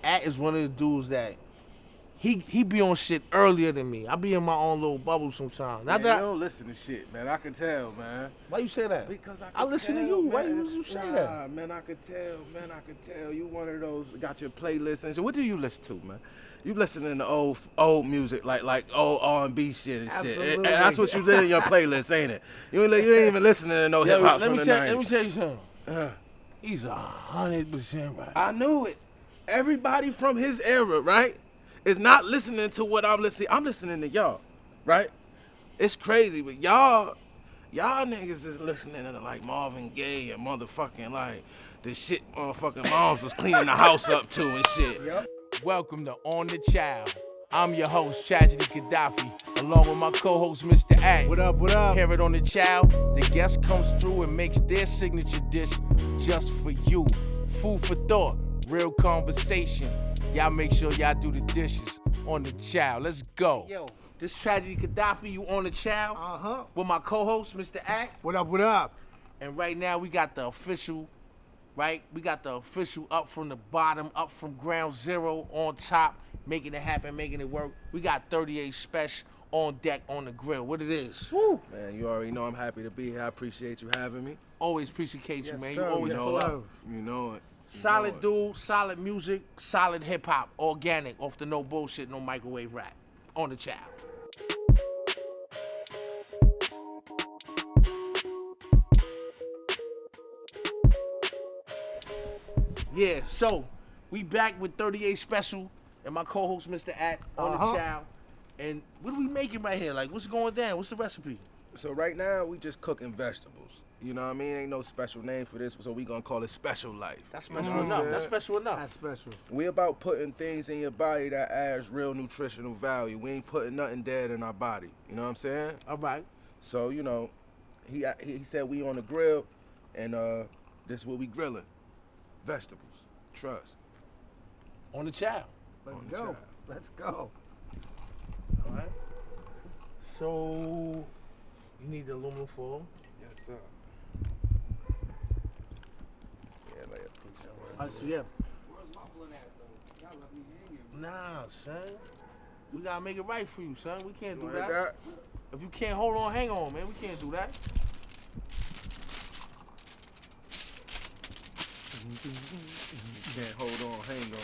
At is one of the dudes that he be on shit earlier than me. I be in my own little bubble sometimes. Man, you don't listen to shit, man. I can tell, man. Why you say that? Because I listen to you. Why you say that? Man, I can tell. Man, I can tell. You one of those got your playlist and shit. What do you listen to, man? You listening to old music, like old R&B shit and shit. And that's what you did in your playlist, ain't it? You ain't even listening to no hip hop from the 90s. Let me tell you something. He's 100% right. I knew it. Everybody from his era, right, is not listening to what I'm listening. I'm listening to y'all, right? It's crazy, but y'all niggas is listening to like Marvin Gaye and motherfucking like the shit motherfucking moms was cleaning the house up to and shit. Yep. Welcome to On Da Chow. I'm your host, Tragedy Khadafi, along with my co-host, Mr. A. What up, what up? Here at On Da Chow, the guest comes through and makes their signature dish just for you. Food for thought, real conversation. Y'all make sure y'all do the dishes on the chow. Let's go. Yo, this Tragedy Khadafi, you on the chow? With my co-host, Mr. A. What up, what up? And right now we got the official, right? We got the official up from the bottom, up from ground zero on top, making it happen, making it work. We got 38 Spesh on deck on the grill. What it is? Woo! Man, you already know I'm happy to be here. I appreciate you having me. Always appreciate you, man. Sir, You always pull up. You know it. Solid dude, solid music, solid hip hop, organic, off the no bullshit, no microwave rap. On the chow. Yeah, so we back with 38 Special and my co-host Mr. At on the chow. And what are we making right here? Like, what's going down? What's the recipe? So right now we just cooking vegetables. You know what I mean? Ain't no special name for this, so we gonna call it Special Life. That's special enough. That's special enough. That's special. We about putting things in your body that adds real nutritional value. We ain't putting nothing dead in our body. You know what I'm saying? All right. So, you know, he said we on the grill, and this is what we grilling. Vegetables. Trust. On the chow. Let's go. Let's go. All right. So, you need the aluminum foil. Yes, sir. Yeah, like Yeah. Where's my blunt at, though? Y'all left me hanging. Nah, son. We gotta make it right for you, son. We can't do that. If you can't hold on, hang on, man. We can't do that. Can't hold on, hang on.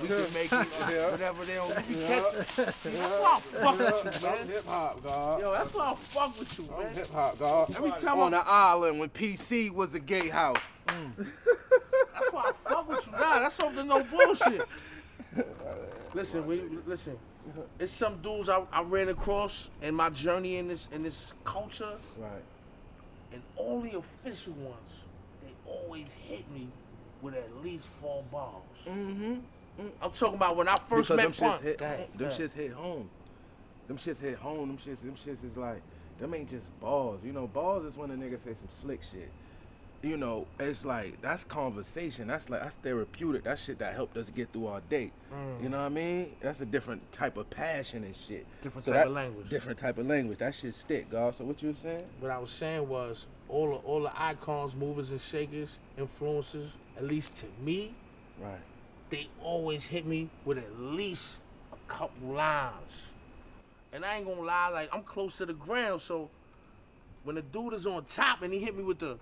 We can make it whatever they don't. We can catch it. That's why I fuck with you, man. I'm hip hop, God. Yo, that's why I fuck with you, man. I'm hip hop, God. Every time on the island when PC was a gay house. That's why I fuck with you. Nah, that's something no bullshit. Listen. It's some dudes I ran across in my journey in this culture. Right. And all the official ones, they always hit me with at least 4 balls. I'm talking about when I first met Punk. Them shits hit home. Them shits hit home. Them shits is like, them ain't just balls. You know, balls is when a nigga say some slick shit. You know, it's like, that's conversation. That's therapeutic. That's shit that helped us get through our day. You know what I mean? That's a different type of passion and shit. Different type of language. Different type of language. That shit stick, God. So what you were saying? What I was saying was, all the icons, movers and shakers, influencers, at least to me, right, they always hit me with at least a couple lines. And I ain't gonna lie, like, I'm close to the ground, so when the dude is on top and he hit me with the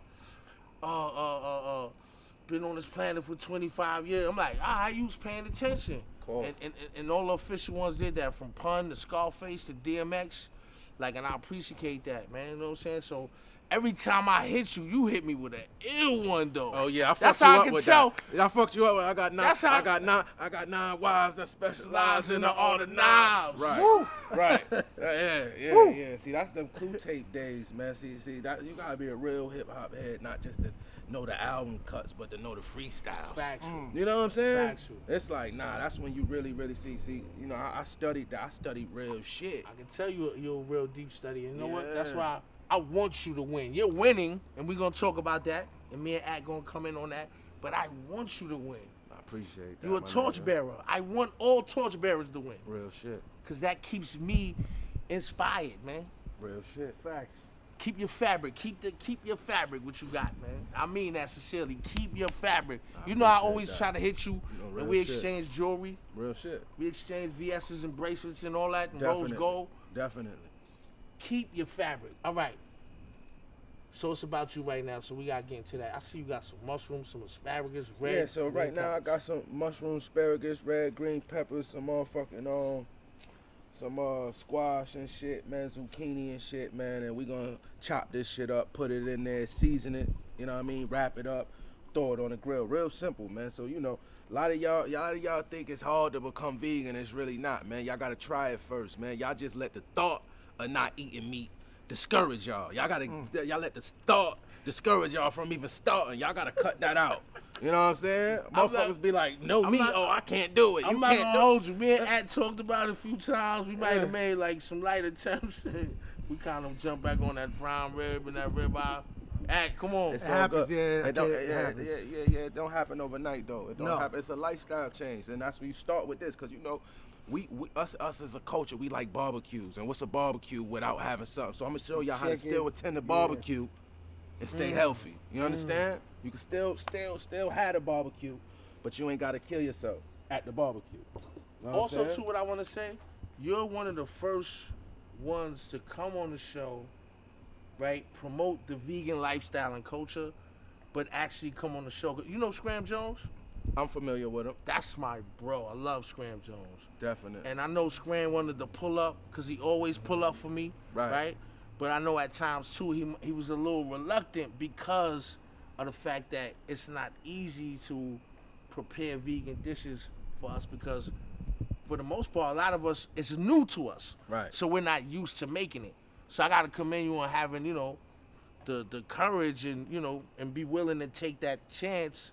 been on this planet for 25 years. I'm like, you was paying attention. Cool. And all the official ones did that, from Pun to Scarface to DMX. Like, and I appreciate that, man. You know what I'm saying? So every time I hit you, you hit me with an ill one, though. Oh yeah, I fucked That's you how up I can with tell. that. I fucked you up with. I got nine wives that specialize in the art of knives. Right. Woo. Right. Yeah. See, that's them clue tape days, man. See, that you gotta be a real hip hop head, not just to know the album cuts, but to know the freestyles. Factual. You know what I'm saying? Factual. It's like, nah, that's when you really see. You know, I studied that. I studied real shit. I can tell you're a real deep study. And you know what? That's why I want you to win. You're winning, and we're gonna talk about that. And me and At gonna come in on that. But I want you to win. I appreciate that. You're a torchbearer. I want all torchbearers to win. Real shit. Cause that keeps me inspired, man. Real shit. Facts. Keep your fabric. Keep your fabric. What you got, man? I mean that sincerely. Keep your fabric. You know I always that. try to hit you, real and we shit. exchange jewelry. Real shit. We exchange VS's and bracelets and all that, and rose gold. Definitely. Keep your fabric. All right. So it's about you right now. So we gotta get into that. I see you got some mushrooms, some asparagus, red. Yeah. So right now I got some mushrooms, asparagus, red, green peppers, some motherfucking some squash and shit, man, zucchini and shit, man, and we gonna chop this shit up, put it in there, season it, you know what I mean, wrap it up, throw it on the grill. Real simple, man. So you know, a lot of y'all think it's hard to become vegan. It's really not, man. Y'all gotta try it first, man. Y'all just let the thought of not eating meat discourage y'all. Y'all let the thought discourage y'all from even starting. Y'all gotta cut that out. You know what I'm saying? Motherfuckers be like, no meat, I can't do it. I'm not gonna hold you. Me and At talked about it a few times. We might have made like some light attempts. We kind of jumped back on that prime rib and that ribeye. At, come on. It's It all happens, good. yeah. It happens. it don't happen overnight though. It don't happen. It's a lifestyle change, and that's where you start with this, cause you know, us as a culture, we like barbecues, and what's a barbecue without having something? So I'm gonna show y'all how to still attend the barbecue and stay healthy. You understand? You can still have a barbecue, but you ain't gotta kill yourself at the barbecue. You know what I'm Also, saying? too, what I want to say, you're one of the first ones to come on the show, right? Promote the vegan lifestyle and culture, but actually come on the show. You know Scram Jones? I'm familiar with him. That's my bro. I love Scram Jones. Definitely. And I know Scram wanted to pull up because he always pull up for me, right? But I know at times too he was a little reluctant because of the fact that it's not easy to prepare vegan dishes for us, because for the most part, a lot of us, it's new to us. Right. So we're not used to making it. So I gotta commend you on having, you know, the courage and, you know, and be willing to take that chance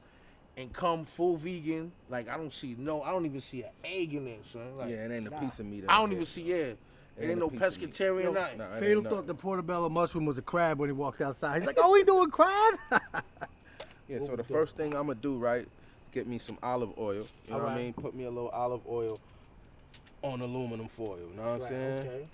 and come full vegan. Like I don't even see an egg in there, son. Like, Yeah, it ain't a piece of meat. I don't even see It ain't no pescatarian, nothing. Nah, it Fatal ain't thought nothing. the portobello mushroom was a crab when he walked outside. He's like, oh, we doing crab? Yeah, so the first thing I'm gonna do, right, get me some olive oil. You know what I mean? Put me a little olive oil on aluminum foil. You know what I'm saying? Okay.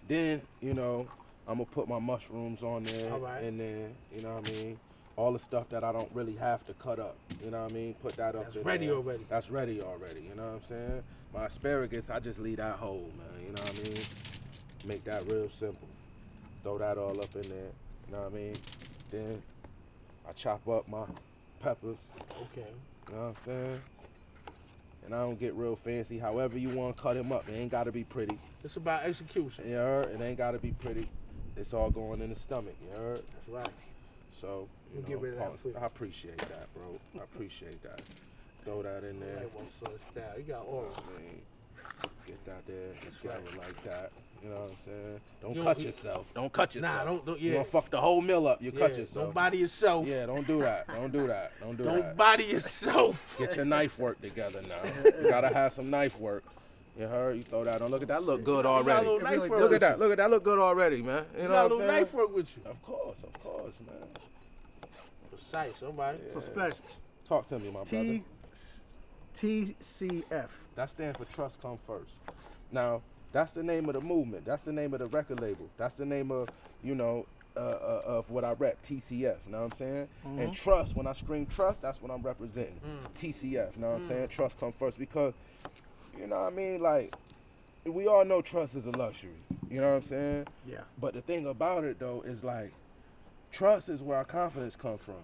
Then, you know, I'm gonna put my mushrooms on there, and then, you know what I mean? All the stuff that I don't really have to cut up. You know what I mean? Put that up there. That's ready already. That's ready already. You know what I'm saying? My asparagus, I just leave that whole, man. You know what I mean? Make that real simple. Throw that all up in there. You know what I mean? Then I chop up my peppers. Okay. You know what I'm saying? And I don't get real fancy. However you want to cut them up. It ain't got to be pretty. It's about execution. You heard? It ain't got to be pretty. It's all going in the stomach. You heard? That's right. So, you know, get rid of that for you. I appreciate that, bro. I appreciate that. Throw that in there. Like one son style. You got all. I mean, get that there. Together like that. You know what I'm saying? Don't You cut don't- yourself. Don't cut yourself. Nah, don't. You Yeah. gonna fuck the whole meal up. You cut Yeah, yourself. Don't body yourself. Yeah, don't do that. Don't do that. Don't do Don't that. body yourself. Get your knife work together now. You gotta have some knife work. You heard? You throw that on. Look at that. Look good You got a already. little knife work Look at with that. Look at that. Look good already, man. You You know got a what I'm little saying? knife work with you. Of course, man. Precise. Somebody. So Spesh, Talk to me, my brother. TCF. That stands for Trust Come First. Now, that's the name of the movement. That's the name of the record label. That's the name of, you know, of what I rep, TCF. You know what I'm saying? And trust, when I scream trust, that's what I'm representing. TCF. You know what I'm saying? Trust come first, because, you know what I mean? Like, we all know trust is a luxury. You know what I'm saying? Yeah. But the thing about it, though, is like, trust is where our confidence comes from.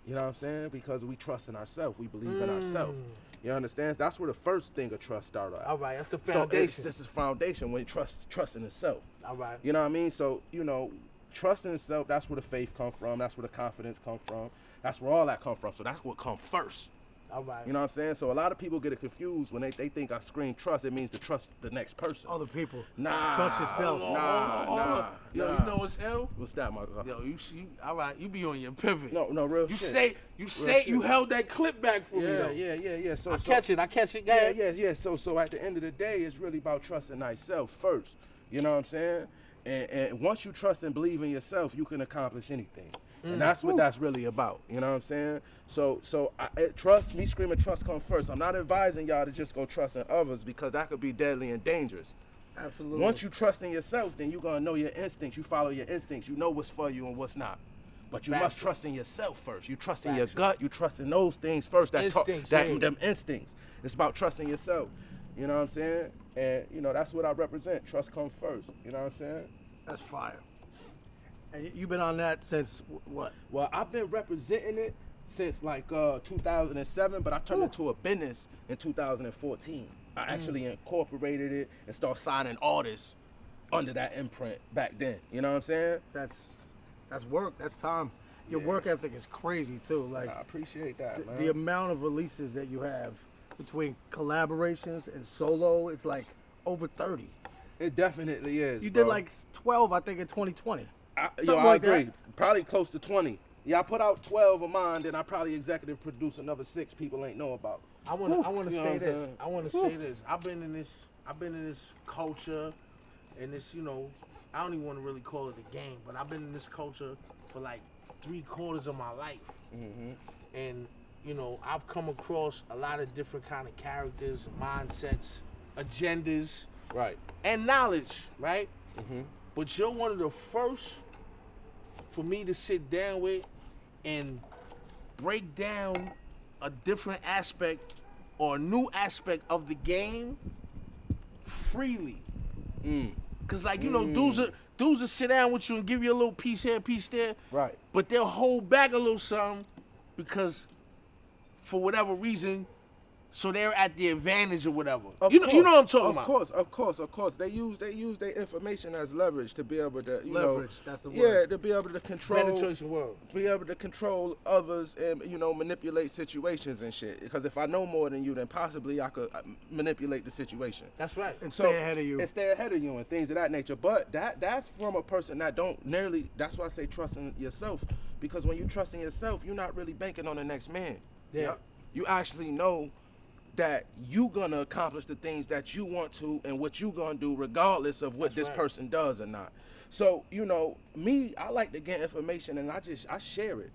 You know what I'm saying? Because we trust in ourselves. We believe in ourselves. You understand? That's where the first thing of trust started. All right. That's the So foundation. it's just a foundation when you trust in itself. All right. You know what I mean? So, you know, trust in itself, that's where the faith comes from. That's where the confidence comes from. That's where all that comes from. So that's what comes first. All right. You know what I'm saying? So a lot of people get it confused when they think I scream trust, it means to trust the next person. Other people. Nah. Trust yourself. Nah. Yo, you know what's ill? What's that, my guy? Yo, you all right? You be on your pivot. No, real You shit. you shit. held that clip back for me. Yeah, Though. yeah. So I catch it. Go ahead. Yeah. So at the end of the day, it's really about trusting thyself first. You know what I'm saying? And once you trust and believe in yourself, you can accomplish anything. And that's what that's really about. You know what I'm saying? So trust, me screaming trust come first. I'm not advising y'all to just go trust in others, because that could be deadly and dangerous. Absolutely. Once you trust in yourself, then you're gonna know your instincts. You follow your instincts. You know what's for you and what's not. But you must trust in yourself first. You trust in your gut. You trust in those things first. Them instincts. It's about trusting yourself. You know what I'm saying? And you know that's what I represent. Trust comes first. You know what I'm saying? That's fire. And you've been on that since what? Well, I've been representing it since like 2007, but I turned it into a business in 2014. I actually incorporated it and started signing artists under that imprint back then. You know what I'm saying? That's work. That's time. Your work ethic is crazy too. Like I appreciate that, man. The amount of releases that you have between collaborations and solo, it's like over 30. It definitely is. You did like 12, I think, in 2020. I like agree. that. Probably close to 20. Yeah, I put out 12 of mine, then I probably executive produce another 6 people ain't know about. I want to You know say what I'm this. saying? I want to say this. I've been in this culture, and this, you know, I don't even want to really call it a game, but I've been in this culture for like 3/4 of my life. And you know, I've come across a lot of different kind of characters, mindsets, agendas, Right. and knowledge, right? But you're one of the first for me to sit down with and break down a different aspect or a new aspect of the game freely. Cause like, you know, dudes will sit down with you and give you a little piece here, piece there. Right. But they'll hold back a little something because for whatever reason, so they're at the advantage or whatever. You know what I'm talking about. Of course. They use their information as leverage to be able to, Leverage, that's the word. Yeah, to be able to control. Penetration world. Be able to control others and manipulate situations and shit. Because if I know more than you, then possibly I could manipulate the situation. That's right. And stay ahead of you. And stay ahead of you and things of that nature. But that's from a person that don't nearly. That's why I say trust in yourself. Because when you trust in yourself, you're not really banking on the next man. Yeah. You actually know that you gonna accomplish the things that you want to and what you gonna do regardless of what this person does or not. So, me, I like to get information and I share it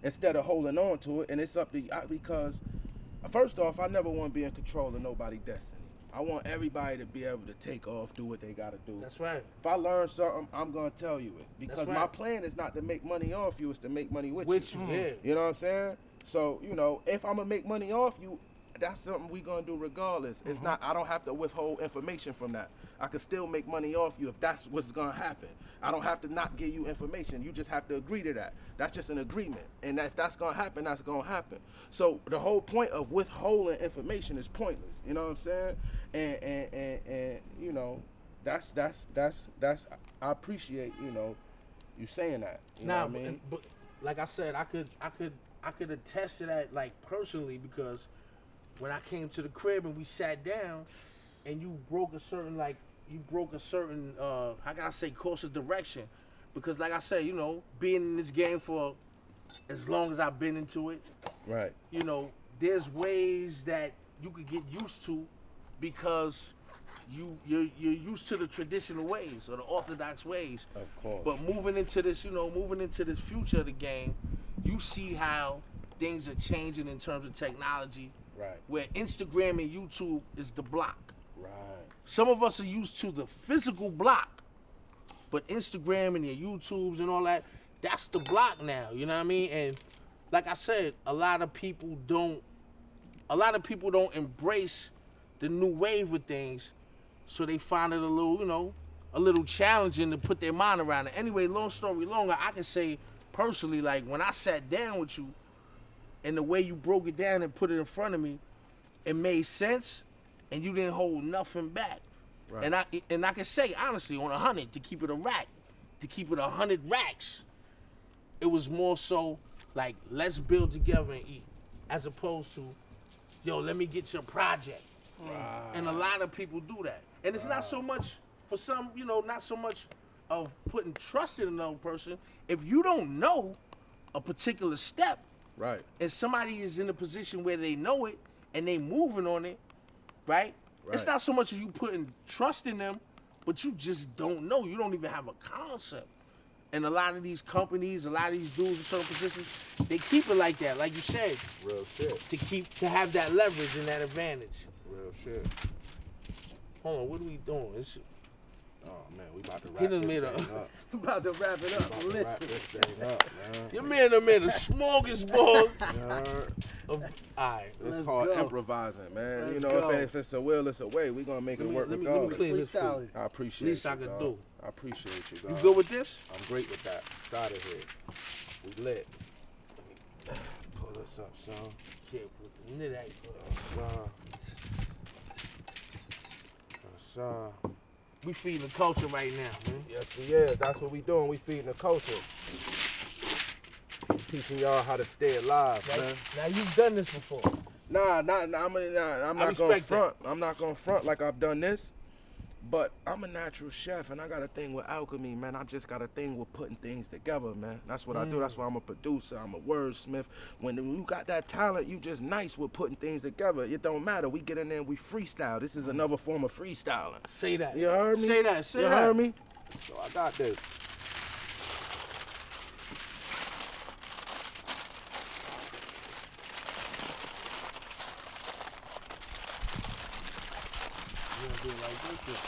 instead of holding on to it, and it's up to you because first off, I never want to be in control of nobody's destiny. I want everybody to be able to take off, do what they gotta do. That's right. If I learn something, I'm gonna tell you it because my plan is not to make money off you, it's to make money with you. Yeah. You know what I'm saying? So, if I'm gonna make money off you, that's something we gonna do regardless. It's not, I don't have to withhold information from that. I can still make money off you if that's what's gonna happen. I don't have to not give you information. You just have to agree to that. That's just an agreement. And if that's gonna happen, that's gonna happen. So the whole point of withholding information is pointless. You know what I'm saying? And that's I appreciate, you saying that. You know what I mean? But like I said, I could attest to that like personally because when I came to the crib and we sat down and you broke a certain how can I say, course of direction, because like I said, being in this game for as long as I've been into it, right, there's ways that you could get used to because you're used to the traditional ways or the orthodox ways. Of course. But moving into this future of the game, you see how things are changing in terms of technology. Right. Where Instagram and YouTube is the block. Right. Some of us are used to the physical block, but Instagram and your YouTubes and all that, that's the block now, you know what I mean? And like I said, a lot of people don't embrace the new wave of things, so they find it a little challenging to put their mind around it. Anyway, long story longer, I can say personally, like when I sat down with you, and the way you broke it down and put it in front of me, it made sense, and you didn't hold nothing back. Right. And I can say honestly, on 100, to keep it 100 racks, it was more so like let's build together and eat, as opposed to, yo, let me get your project. Right. And a lot of people do that, and it's not so much for some, not so much of putting trust in another person. If you don't know a particular step. Right. And somebody is in a position where they know it and they moving on it, right? It's not so much of you putting trust in them, but you just don't know. You don't even have a concept. And a lot of these companies, a lot of these dudes in certain positions, they keep it like that, like you said. Real shit. To have that leverage and that advantage. Real shit. Hold on, what are we doing? Oh man, we about to wrap He done this made thing a. up. About to wrap it up. About to Listen. wrap this thing up, man. Your man done made a smorgasbord. Yeah. Alright. It's Let's called go. improvising, man. Let's You know, go. if it's a will, it's a way. We gonna make it work Let me regardless. clean this for Freestyle you. it. I appreciate Least you, I could dog. do. I appreciate you, You dog. good with this? I'm great with that. It's out of here. We lit. Let me pull this up, son. Shit, nigga ain't Son. Son. We feeding the culture right now, man. Yes, we is. That's what we doing. We feeding the culture. Teaching y'all how to stay alive, man. Now you've done this before. I'm not gonna respect front. I'm not gonna front like I've done this. But I'm a natural chef, and I got a thing with alchemy, man. I just got a thing with putting things together, man. That's what I do. That's why I'm a producer. I'm a wordsmith. When you got that talent, you just nice with putting things together. It don't matter. We get in there and we freestyle. This is another form of freestyling. Say that. You heard me? Say that. Say You that. heard me? So I got this. You gonna do it like this?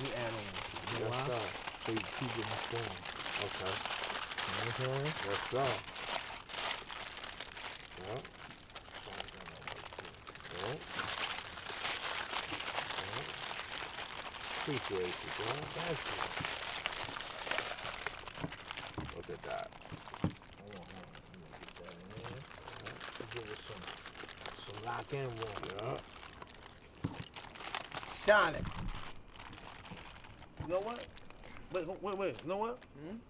You add on. You know Yes, why? sir. So you keep it informed. Okay. You know what I'm saying? Yes, sir. Yep. Yep. Yep. Appreciate you, bro. Thank you. Look at that. Hold on. Let me get that in there. Give it some lock in room. Yep. Shine it. You know what? Wait. You know what?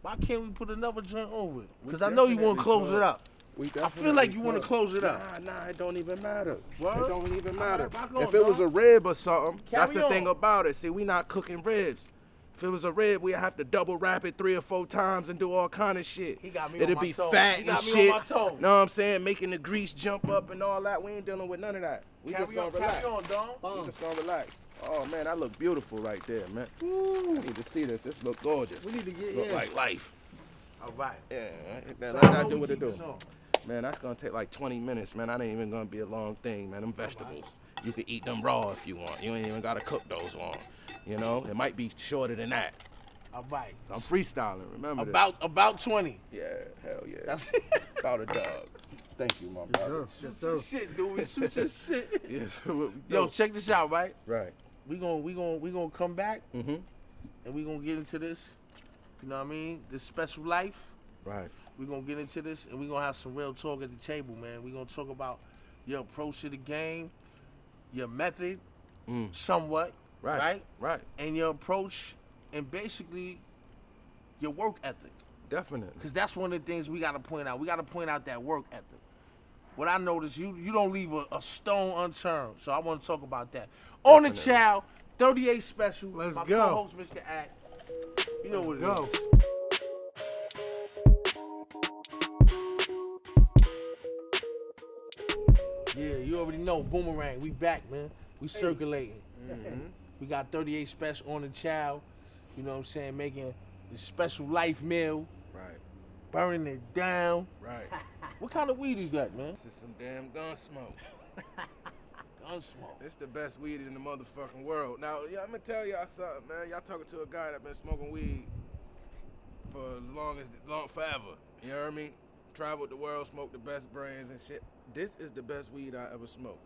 Why can't we put another joint over it? Because I know you want to close it up. We I feel like you want to could. close it up. Nah, it don't even matter. Word? It don't even matter. Alright, rock on, If it was dog. a rib or something, that's Carry the thing on. about it. See, we not cooking ribs. If it was a rib, we'd have to double wrap it 3 or 4 times and do all kind of shit. He got me It'd on my be toes. fat He and got me shit. on my toes. Know what I'm saying? Making the grease jump up and all that. We ain't dealing with none of that. We just Carry gonna on, relax. carry on, dog. We just gonna relax. Oh man, that look beautiful right there, man. I need to see this. This look gorgeous. We need to get Look in. like life. All right. Yeah, man, So let how that long do we what it keep do. this on? Man, that's gonna take like 20 minutes, man. That ain't even gonna be a long thing, man. Them vegetables, you can eat them raw if you want. You ain't even gotta cook those long. You know, it might be shorter than that. All right. So I'm freestyling. Remember About 20. this? Yeah, hell yeah. That's About a dog. Thank you, my brother. Yes, Shoot sir. your shit, dude. Shoot your shit. Yes. Yo, Yo, check this out, right? right. We gonna come back Mm-hmm. and we gonna get into this. You know what I mean? This special life. Right. We gonna get into this and we gonna have some real talk at the table, man. We gonna talk about your approach to the game, your method, somewhat, Right. Right. and your approach, and basically your work ethic. Definitely. Because that's one of the things we gotta point out. We gotta point out that work ethic. What I noticed, you don't leave a stone unturned. So I want to talk about that. On Da Definitely. Chow, 38 special. Let's my go. co-host, Mr. Act. You know what it Go. is. Yeah, you already know. Boomerang, we back, man. We circulating. We got 38 special on the Chow. You know what I'm saying? Making the special life meal, Right. burning it down. Right. What kind of weed is that, man? This is some damn gun smoke. Gunsmoke. It's the best weed in the motherfucking world. Now, yeah, I'm gonna tell y'all something, man. Y'all talking to a guy that been smoking weed for long forever. You heard me? Traveled the world, smoked the best brands and shit. This is the best weed I ever smoked.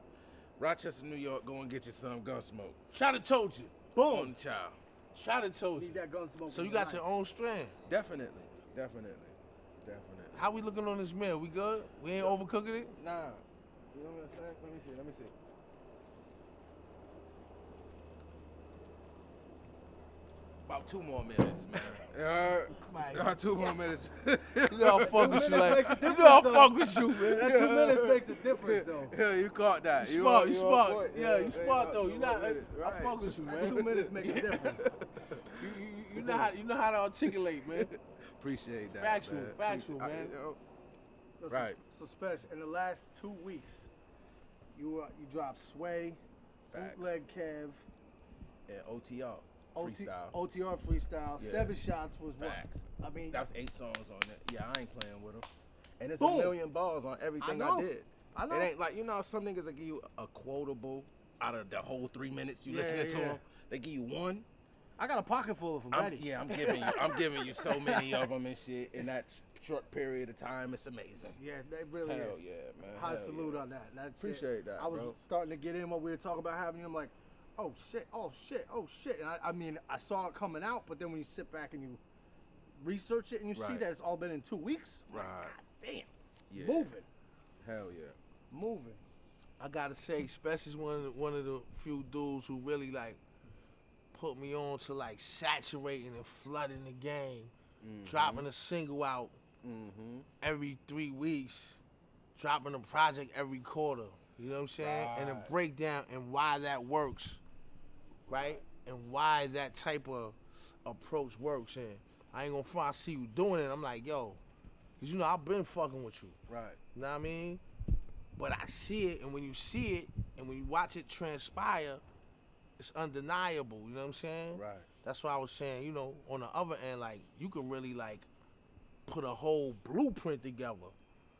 Rochester, New York, go and get you some gun smoke. Try to told you. On Boom. the Chow. Try to told you. Need that gun smoke. So you in got your your own strand. Definitely. Definitely. How we looking on this meal? We good? We ain't overcooking it? Nah. You know what I'm saying? Let me see. About 2 more minutes, man. Man. 2 more minutes. You know I fuck with you Makes a like. You difference, know I though. fuck with you, man. That 2 minutes makes a difference, though. Yeah, you caught that. You smart. You on smart. point. Yeah, you yeah, smart about though. 2 You more not. minutes. I Right. fuck with you, That man. 2 minutes make a difference. You know how to articulate, man. Appreciate that. Factual, man. factual, Appreciate- man. you know, So, Right. So, Spesh, in the last 2 weeks, you dropped Sway, Facts. Bootleg Kev, Yeah, OTR. Freestyle. OTR freestyle. Yeah. 7 shots was what? Facts. I mean, That was 8 songs on it. Yeah, I ain't playing with them. And it's Boom. a million bars on everything I know. did. I know. It ain't like, you know, some niggas that give you a quotable out of the whole 3 minutes you Yeah, listening to yeah. them. They give you one. I got a pocket full of them ready. I'm giving you so many of them and shit in that short period of time. It's amazing. Yeah, they really Hell is. yeah, man. High Hell salute yeah. on that. That's Appreciate that, I was bro. starting to get in what we were talking about having you. I'm like, oh shit, oh shit, oh shit. And I mean, I saw it coming out, but then when you sit back and you research it and you see Right. that it's all been in 2 weeks, Right. God damn, Yeah. moving, Hell yeah. moving. I gotta say, Spesh is one of the few dudes who really like put me on to like saturating and flooding the game, dropping a single out Mm-hmm. every 3 weeks, dropping a project every quarter. You know what I'm saying? And a Right. breakdown and why that works, right? And why that type of approach works. And I ain't gonna front, I see you doing it. I'm like, yo, cause you know I've been fucking with you. Right. You know what I mean? But I see it, and when you see it, and when you watch it transpire, it's undeniable. You know what I'm saying? Right. That's why I was saying, you know, on the other end, like you can really like put a whole blueprint together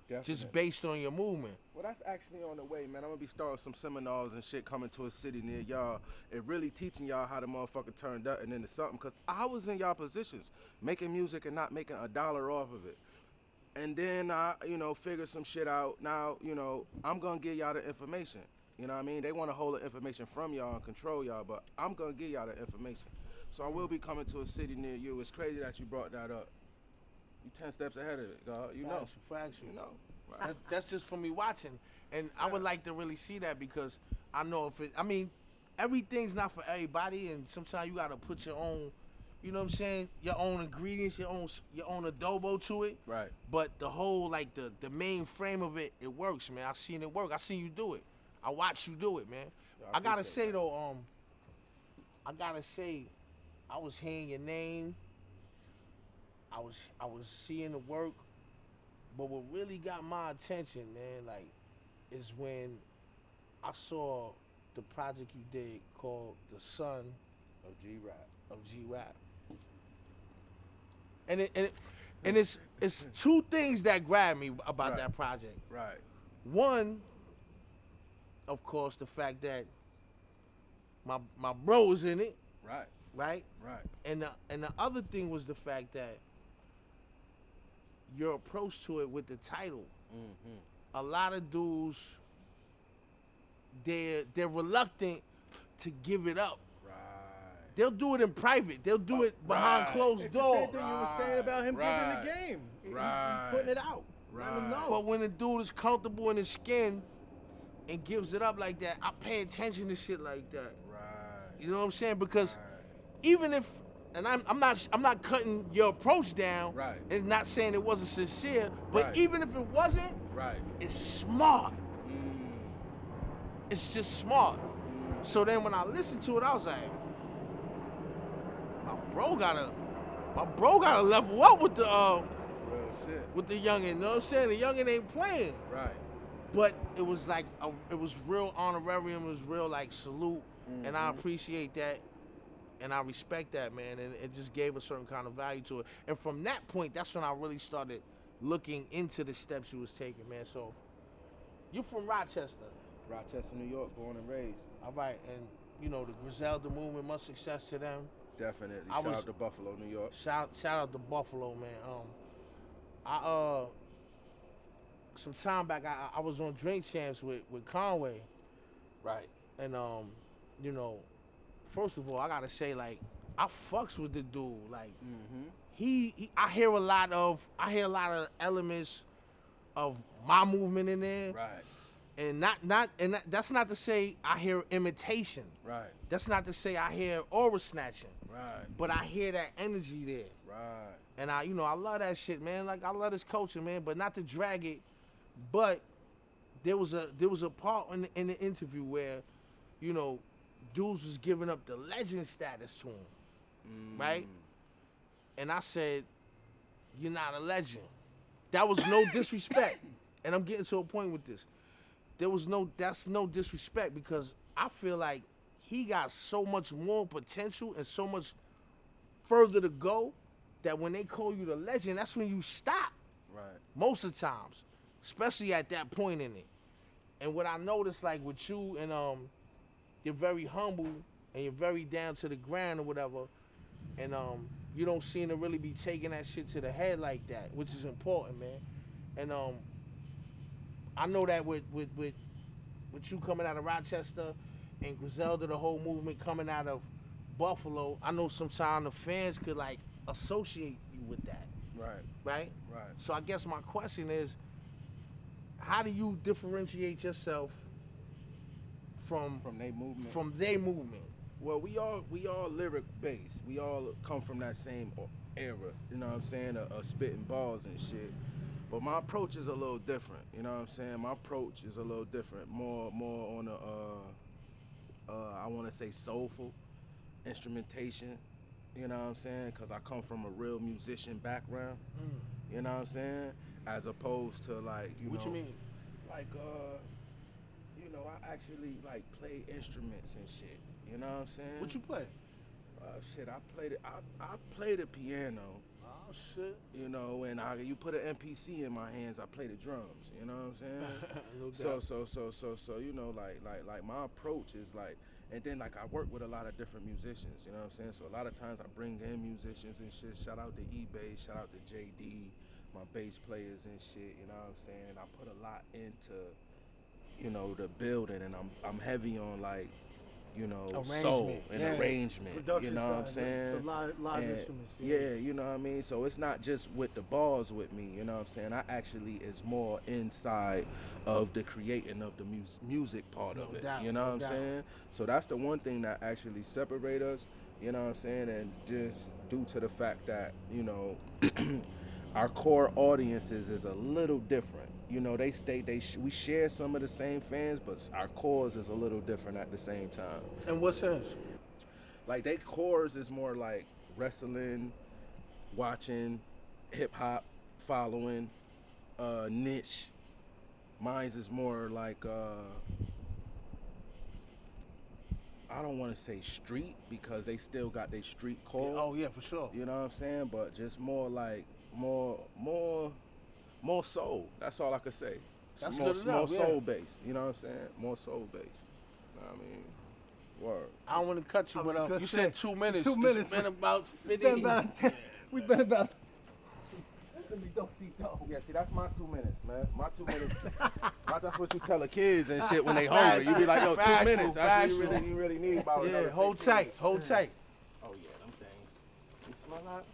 Definitely. just based on your movement. Well, that's actually on the way, man. I'm gonna be starting some seminars and shit coming to a city near y'all and really teaching y'all how to motherfucker turn nothing into something. Cause I was in y'all positions, making music and not making a dollar off of it. And then I, figured some shit out. Now, I'm gonna give y'all the information. You know what I mean? They wanna hold the information from y'all and control y'all, but I'm gonna give y'all the information. So I will be coming to a city near you. It's crazy that you brought that up. You 10 steps ahead of it, God. You know. Factual. You know. Right. That's just for me watching, and I would like to really see that because I know if it. I mean, everything's not for everybody, and sometimes you gotta put your own, you know what I'm saying, your own ingredients, your own adobo to it. Right. But the whole like the main frame of it, it works, man. I seen it work. I seen you do it. I watched you do it, man. Yeah, I gotta appreciate say that. though, I was hearing your name. I was seeing the work, but what really got my attention, man, like, is when I saw the project you did called "The Son Of G-Rap. of G-Rap," and it's two things that grabbed me about Right. that project. Right. One, of course, the fact that my bro was in it, Right. right? Right. And the other thing was the fact that your approach to it with the title. Mm-hmm. A lot of dudes, they're reluctant to give it up. Right. They'll do it in private. They'll do it behind Right. closed It's the doors. same thing you were saying about him Right. giving the game. He's Right. putting it out. Let him know. But when a dude is comfortable in his skin and gives it up like that, I pay attention to shit like that. Right. You know what I'm saying? Because Right. even if, and I'm not cutting your approach down, Right. and not saying it wasn't sincere, but Right. even if it wasn't, Right. it's smart. Mm. It's just smart. So then when I listened to it, I was like, my bro gotta level up with the Real shit. youngin'. You know what I'm saying? The youngin' ain't playing. Right. But it was like it was real honorarium. It was real like salute, and I Mhm. appreciate that, and I respect that, man. And it just gave a certain kind of value to it. And from that point, that's when I really started looking into the steps you was taking, man. So you're from Rochester, Rochester, New York, born and raised. all right? And you know the Griselda movement. Much success to them. Definitely. I Shout was- out to Buffalo, New York. Shout out to Buffalo, man. Some time back I was on Drink Champs with Conway, Right. and you know, first of all I gotta say like I fucks with the dude. Like Mm-hmm. I hear a lot of elements of my movement in there, Right. and that's not to say I hear imitation. Right. That's not to say I hear aura snatching, Right. but I hear that energy there. Right. And I love that shit, man. Like I love this culture, man. But not to drag it. But there was a part in the interview where, dudes was giving up the legend status to him, right? And I said, "You're not a legend." That was no disrespect. And I'm getting to a point with this. That's no disrespect because I feel like he got so much more potential and so much further to go that when they call you the legend, that's when you stop. Right. Most of the times, especially at that point in it. And what I noticed, like with you, and you're very humble and you're very down to the ground or whatever. And you don't seem to really be taking that shit to the head like that, which is important, man. And I know that with you coming out of Rochester and Griselda, the whole movement coming out of Buffalo, I know sometimes the fans could like associate you with that, Right. right? Right. So I guess my question is, how do you differentiate yourself from Their movement. movement? Well, we all lyric based. We all come from that same era. You know what I'm saying? Of spitting balls and shit. But my approach is a little different. You know what I'm saying? My approach is a little different. More on a I want to say soulful instrumentation. You know what I'm saying? Because I come from a real musician background. You know what I'm saying? As opposed to like What you mean? Like you know, I actually like play instruments and shit. You know what I'm saying? What you play? Shit, I play the piano. Oh shit. You know, and you put an MPC in my hands, I play the drums. You know what I'm saying? No doubt. So you know, like my approach is like, and then like I work with a lot of different musicians. You know what I'm saying? So a lot of times I bring in musicians and shit. Shout out to eBay, shout out to JD, my bass players and shit. You know what I'm saying? I put a lot into, you know, the building, and I'm heavy on like, you know, soul and arrangement. Production you know what I'm side, saying? The live And, instruments. yeah, you know what I mean? So it's not just with the balls with me, you know what I'm saying? I actually is more inside of the creating of the music part of it. doubt, You know no what I'm doubt. saying? So that's the one thing that actually separate us, you know what I'm saying? And just due to the fact that, you know, our core audiences is a little different. You know, we share some of the same fans, but our cores is a little different at the same time. In what sense? Like they cores is more like wrestling, watching, hip hop, following, niche. Mine's is more like I don't want to say street because they still got their street core. Oh yeah, for sure. You know what I'm saying? But just more like more soul. That's all I could say. That's more, good more enough, yeah. soul based. You know what I'm saying? More soul based. You know what I mean? Word. I don't want to cut you, I but was gonna you say, said 2 minutes. 2 minutes, It's been man. about 50. We've been about. Yeah, see, that's my 2 minutes, man. My 2 minutes. That's what you tell the kids and shit when they hungry. You be like, yo, 2 Factual, minutes. That's what factual. you really need about Yeah, another hold 15. tight, hold tight. Oh, yeah, them things. You smell hot?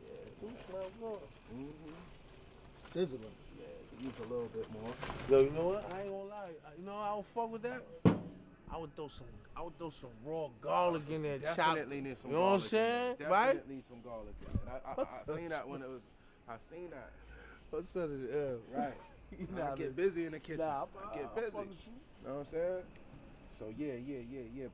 Yeah, you smell good. Mm-hmm. Sizzling. Yeah, you use a little bit more. Yo, you know what? I ain't gonna lie. You know I would fuck with that. I would throw some raw garlic in there. Definitely need some You know what I'm garlic in saying? there. Right? Definitely need some garlic in there. I seen that when it was, I seen that. What's that? Right. I get busy in the kitchen. Nah, I get busy. You know what I'm saying? So yeah.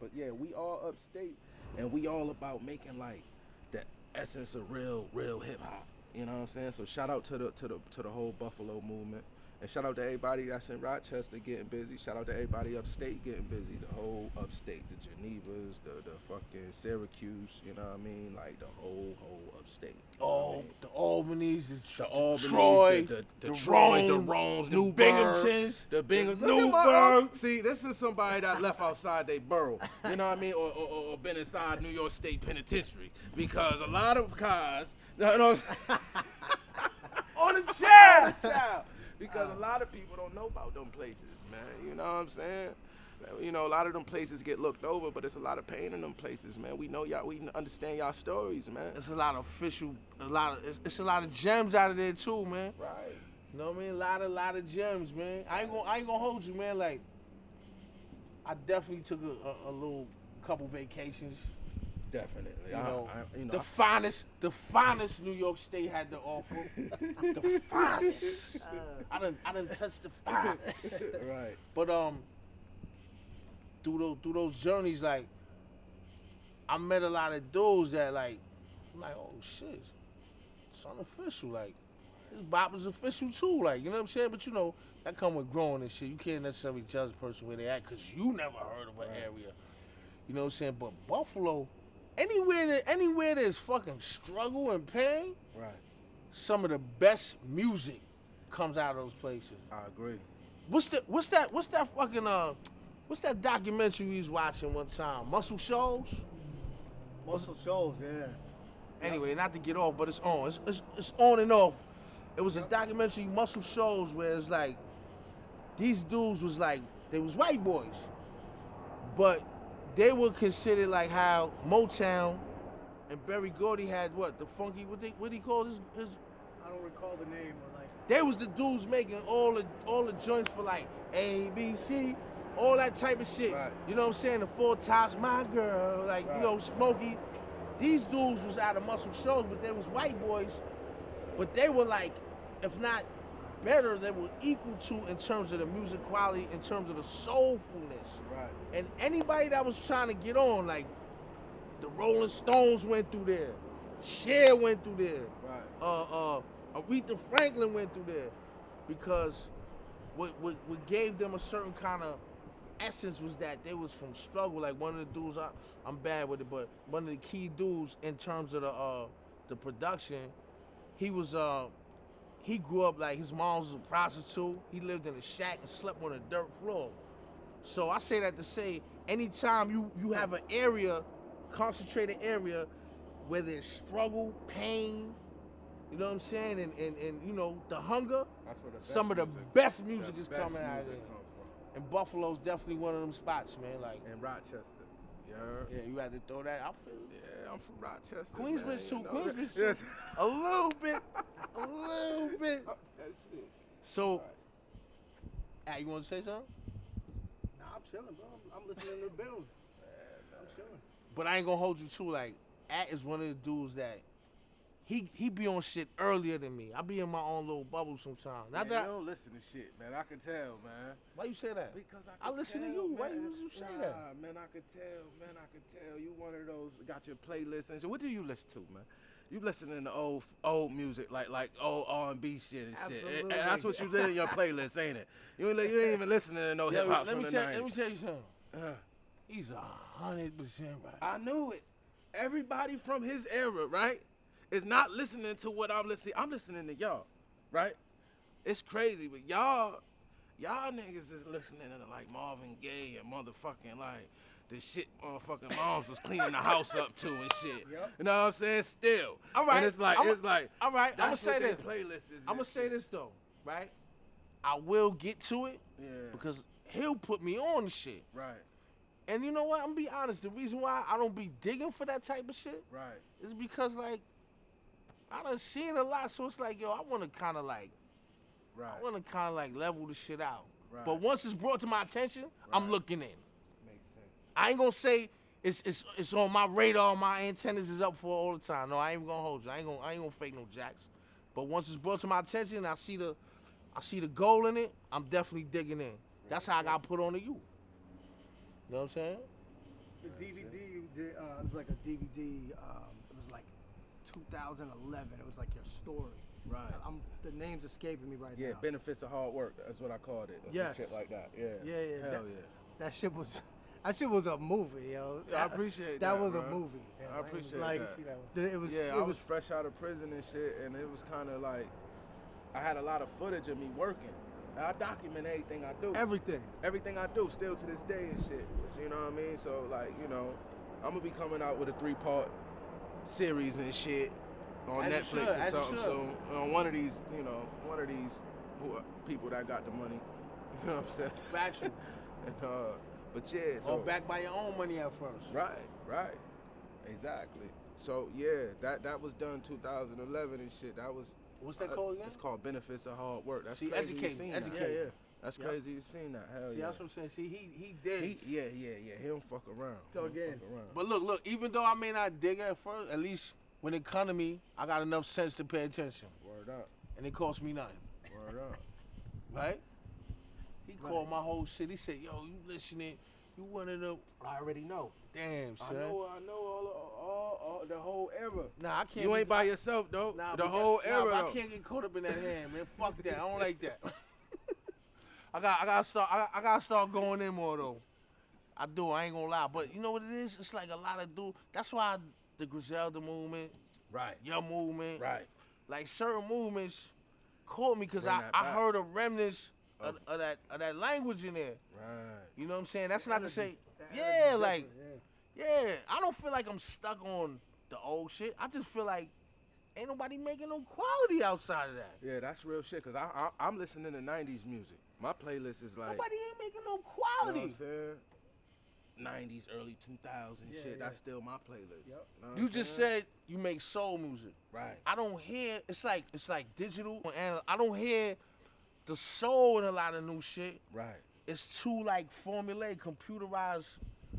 But yeah, we all upstate, and we all about making like the essence of real hip hop. You know what I'm saying? So shout out to the whole Buffalo movement, and shout out to everybody that's in Rochester getting busy. Shout out to everybody upstate getting busy. The whole upstate, the Genevas, the fucking Syracuse. You know what I mean? Like the whole upstate. You know what I Oh, mean? the Albanese, The Albany, Troy, the Rome, the Romes, the Newburgh, Binghamtons, the Binghamtons, Newburgh. See, this is somebody that left outside their borough, you know what I mean, or been inside New York State Penitentiary, because a lot of guys, you know what I'm saying? On the chair. Child, because a lot of people don't know about them places, man. You know what I'm saying? You know, a lot of them places get looked over, but it's a lot of pain in them places, man. We know y'all, we understand y'all stories, man. It's a lot of it's a lot of gems out of there too, man. Right. You know what I mean? A lot of gems, man. I ain't gonna hold you, man. Like, I definitely took a little couple vacations. Definitely. You know, you know, the finest New York State had to offer. The finest. I done touched the finest. right. But through those journeys, like, I met a lot of dudes that like, I'm like, oh shit, it's unofficial. Like, this bop is official too. Like, you know what I'm saying? But you know, that come with growing and shit. You can't necessarily judge a person where they at because you never heard of an area. You know what I'm saying? But Buffalo, anywhere there's fucking struggle and pain, Right. some of the best music comes out of those places. I agree. What's that documentary we was watching one time? Muscle Shoals? Muscle shows, yeah. Anyway, not to get off, but it's on. It's on and off. It was a documentary, Muscle Shoals, where it's like these dudes was like they was white boys, but they were considered like how Motown and Berry Gordy had what the funky what he called his I don't recall the name, but like they was the dudes making all the joints for like ABC, all that type of shit. Right. You know what I'm saying? The Four Tops, My Girl, like you know Smokey. These dudes was out of Muscle Shoals, but they was white boys. But they were like, if not better, they were equal to in terms of the music quality, in terms of the soulfulness. Right. And anybody that was trying to get on, like the Rolling Stones went through there, Cher went through there, Right. Aretha Franklin went through there, because what gave them a certain kind of essence was that they was from struggle. Like one of the dudes, I'm bad with it, but one of the key dudes in terms of the production, he was he grew up like his mom was a prostitute. He lived in a shack and slept on a dirt floor. So I say that to say, anytime you have an area, concentrated area, where there's struggle, pain, you know what I'm saying, and you know the hunger, That's where the best some of the music- best music the is best coming out of music there. come from. And Buffalo's definitely one of them spots, man. Like, And Rochester. You heard? yeah, you had to throw that. I feel it. Yeah, I'm from Rochester. Queensbridge man, too. you know Queensbridge that. too. Yes. A little bit, a little bit. That shit. So, you want to say something? nah, I'm chilling, bro. I'm listening to the bills. I'm chilling. But I ain't gonna hold you too. Like, is one of the dudes that he be on shit earlier than me. I be in my own little bubble sometimes. Not Man, that. you don't listen to shit, man. I can tell, man. Why you say that? Because I listen to you. Why you say that? Man, I could tell. Man, I could tell. You one of those got your playlist and shit. What do you listen to, man? You listening to old music, like old R&B shit and shit. Absolutely. And that's what you did in your playlist, ain't it? You ain't even listening to no Yo, hip hop let from me the tell you 90s. something. He's 100% right. I knew it. Everybody from his era, right, is not listening to what I'm listening. I'm listening to y'all, right? It's crazy, but y'all niggas is listening to like Marvin Gaye and motherfucking like the shit motherfucking moms was cleaning the house up to and shit. Yep. You know what I'm saying? Still. All right. And it's like, All right. I'm gonna that's say what their this. playlist is. I'm gonna and say shit. this though, right? I will get to it Yeah. because he'll put me on the shit. Right. And you know what? I'm gonna be honest. The reason why I don't be digging for that type of shit Right. is because like I done seen a lot, so it's like, yo, I wanna kinda like Right. level the shit out. Right. But once it's brought to my attention, I'm Right. looking in. Makes sense. I ain't gonna say it's on my radar, my antennas is up for all the time. No, I ain't gonna hold you. I ain't gonna fake no jacks. But once it's brought to my attention, I see the goal in it, I'm definitely digging in. That's how I got put on to you. You know what I'm saying? The DVD you did, it was like a DVD. It was like 2011. It was like your story. Right. The name's escaping me right Yeah, now. benefits of hard work. That's what I called it. Or some Yes. shit like that. Yeah. Yeah. Hell That shit was a movie, yo. Yeah, I appreciate that. that, was bro. a movie. I appreciate like, that. It was. Yeah, it I was fresh out of prison and shit, and it was kind of like I had a lot of footage of me working. I document everything I do. Everything I do, still to this day and shit. You know what I mean? So like, you know, I'm gonna be coming out with a 3-part series and shit on As you Netflix should, or as you something should. soon. On one of these who are people that got the money. You know what I'm saying? Factual. And, but yeah, Or so, back by your own money at first. right, exactly. So yeah, that was done 2011 and shit. That was What's that called again? It's called Benefits of Hard Work. That's See, crazy. educate You seen me, that. educate me. That's Yep. crazy. You seen that? Hell See, yeah. that's what I'm saying. See, he did. Yeah. He don't fuck around. So He don't again- fuck around. But look, even though I may not dig at first, at least when it come to me, I got enough sense to pay attention. Word up. And it cost me nothing. Word up. Right? He called my whole shit. He said, yo, you listening? You one of them. I already know. Damn, son. I know all the whole era. Nah, I can't. You be- ain't by yourself though. Nah, the but whole that- era nah, but though. I can't get caught up in that hand, man. Fuck that. I don't like that. I gotta start going in more though. I do. I ain't gonna lie. But you know what it is? It's like a lot of dudes. That's why the Griselda movement, Right. your movement, Right. like certain movements caught me because Bring I that back. heard a remnants of that language in there. Right. You know what I'm saying? That's not to say, That yeah, energy's like, different, yeah. I don't feel like I'm stuck on the old shit. I just feel like ain't nobody making no quality outside of that. Yeah, that's real shit. Cause I'm listening to '90s music. My playlist is like, Nobody ain't making no you know what quality. I'm saying? '90s, early 2000s Yeah, shit. yeah. That's still my playlist. Yep. Know what You I'm just saying? said you make soul music. Right. I don't hear. It's like digital, and I don't hear the soul in a lot of new shit. Right. It's too like formulaic, computerized.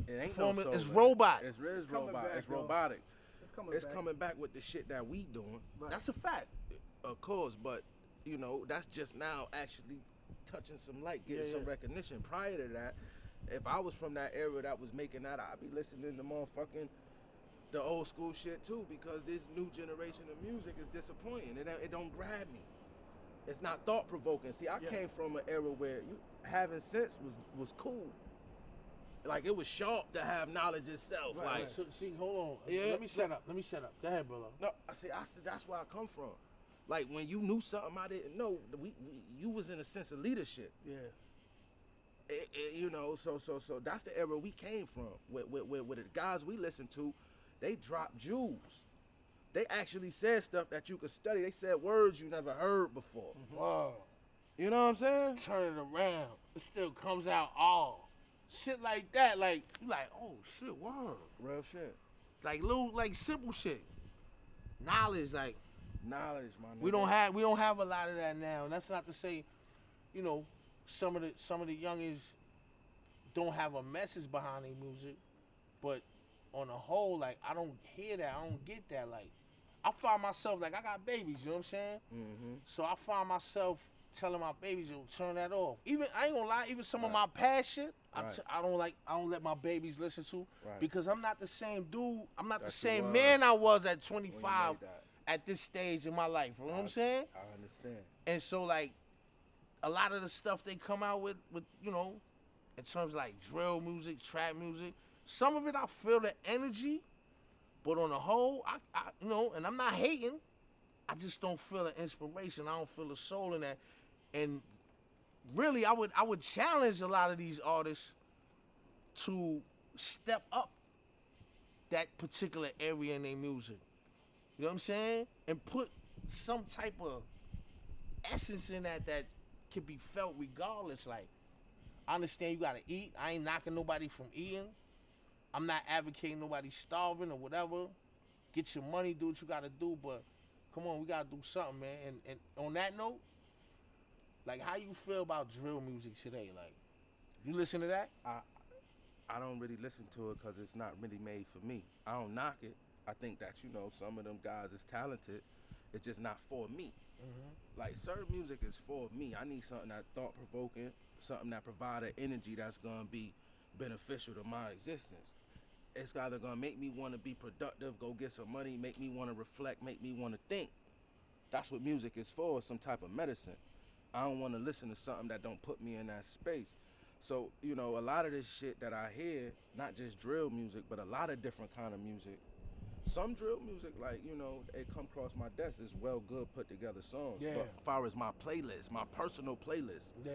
It ain't no soul It's in it. robot. It's coming robot. back, It's though. robotic. It's It's coming back. coming back with the shit that we doing. Right. That's a fact. Of course, but you know, that's just now actually touching some light, getting Yeah, some yeah. recognition. Prior to that, if I was from that era that was making that, I'd be listening to motherfucking the old school shit too, because this new generation of music is disappointing. It don't grab me. It's not thought provoking. See, I Yeah. came from an era where you having sense was cool. Like it was sharp to have knowledge itself. Right, like right. So, see, hold on. Yeah, Let me shut up. Go ahead, brother. no, I see. That's where I come from. Like when you knew something I didn't know, you was in a sense of leadership. Yeah. You know, so that's the era we came from. With the guys we listened to, they dropped jewels. They actually said stuff that you could study. They said words you never heard before. Whoa. You know what I'm saying? Turn it around. It still comes out all. Shit like that, like you like, oh shit, word. Real shit. Like little, like simple shit. Knowledge, like Knowledge, my nigga. we don't have a lot of that now. And that's not to say, you know, some of the youngins don't have a message behind their music, but on the whole, like I don't hear that. I don't get that. Like I find myself like I got babies, you know what I'm saying? Mm-hmm. So I find myself telling my babies to turn that off. Even I ain't gonna lie, even some of Right. my past shit, Right. I don't let my babies listen to Right. because I'm not the same dude. I'm not That's the the same word. man I was at When you 25 made that, at this stage in my life. You know what I'm saying? I understand. And so like a lot of the stuff they come out with you know, in terms of like drill music, trap music, some of it I feel the energy, but on the whole, I you know, and I'm not hating. I just don't feel the inspiration. I don't feel the soul in that. And really, I would challenge a lot of these artists to step up that particular area in their music. You know what I'm saying? And put some type of essence in that can be felt regardless. Like, I understand you gotta eat. I ain't knocking nobody from eating. I'm not advocating nobody starving or whatever. Get your money, do what you gotta do, but come on, we gotta do something, man. And on that note, like, how you feel about drill music today? Like, you listen to that? I don't really listen to it because it's not really made for me. I don't knock it. I think that, you know, some of them guys is talented. It's just not for me. Mm-hmm. Like, certain music is for me. I need something that thought-provoking, something that provide an energy that's going to be beneficial to my existence. It's either going to make me want to be productive, go get some money, make me want to reflect, make me want to think. That's what music is for, some type of medicine. I don't want to listen to something that don't put me in that space. So, you know, a lot of this shit that I hear, not just drill music, but a lot of different kind of music. Some drill music, like, you know, it come across my desk, is well good put together songs. Yeah. But as far as my playlist, my personal playlist, Yeah.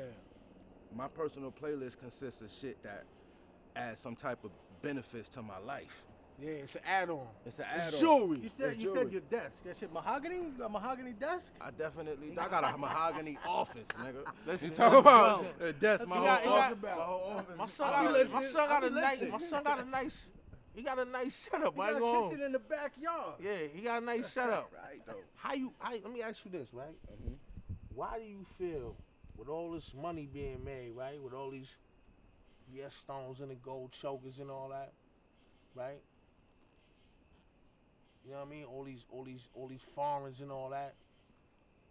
my personal playlist consists of shit that adds some type of benefits to my life. Yeah, it's an add-on. It's an It's add-on. jewelry. You said It's you jewelry. said your desk. That shit mahogany? You got a mahogany desk? I got a mahogany office, nigga. Listen, You talking about listen. a desk, my You whole got- you office, got- my whole office. My son I got be a, listening. my son got I a be nice, listening. my son got a nice, he got a nice setup. You I ain't got a going. kitchen in the backyard. Yeah, he got a nice setup. Right, though. Let me ask you this, right? Mhm. Why do you feel, with all this money being made, right, with all these yes stones and the gold chokers and all that, right? You know what I mean? All these foreigns and all that,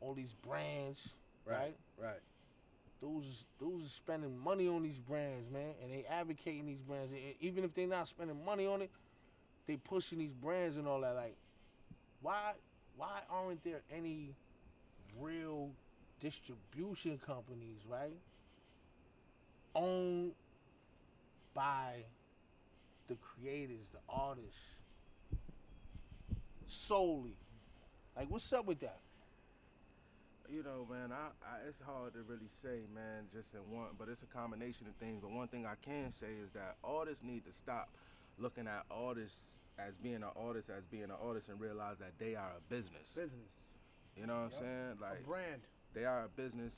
all these brands, right? Right. Dudes is spending money on these brands, man, and they advocating these brands. And even if they not spending money on it, they pushing these brands and all that. Like, why aren't there any real distribution companies, right, owned by the creators, the artists, solely? Like, what's up with that? You know, man, it's hard to really say, man, just in one, but it's a combination of things. But one thing I can say is that artists need to stop looking at artists as being an artist, and realize that they are a business. Business. You know what I'm Yep. saying? Like A brand. they are a business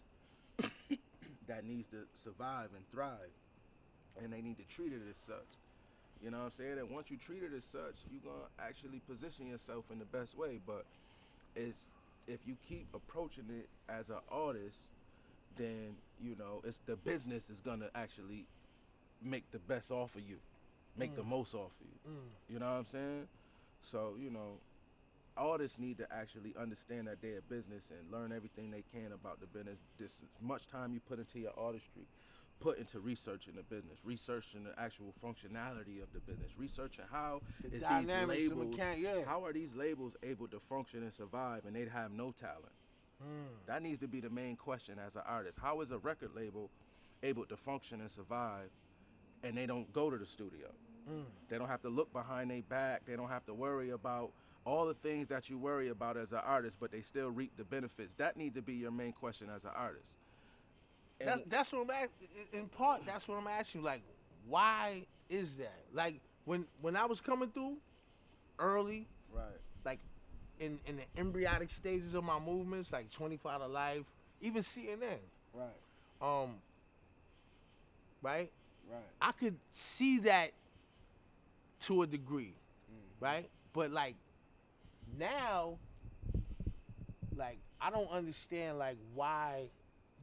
that needs to survive and thrive, and they need to treat it as such. You know what I'm saying? And once you treat it as such, you're gonna actually position yourself in the best way. But it's if you keep approaching it as an artist, then you know it's the business is gonna actually make the best off of you, make the most off of you. You know what I'm saying? So you know, artists need to actually understand that they're a business and learn everything they can about the business. This as much time you put into your artistry, put into researching the business, researching the actual functionality of the business, researching how is these dynamics, the labels, yeah. how are these labels able to function and survive and they have no talent? That needs to be the main question as an artist. How is a record label able to function and survive and they don't go to the studio? They don't have to look behind their back. They don't have to worry about all the things that you worry about as an artist, but they still reap the benefits. That need to be your main question as an artist. And That's what I'm asking. In part, that's what I'm asking. Like, why is that? Like, when I was coming through early, right, like in the embryonic stages of my movements, like 25 to Life, even CNN, right, right? right. I could see that to a degree, right? But like now, like I don't understand like why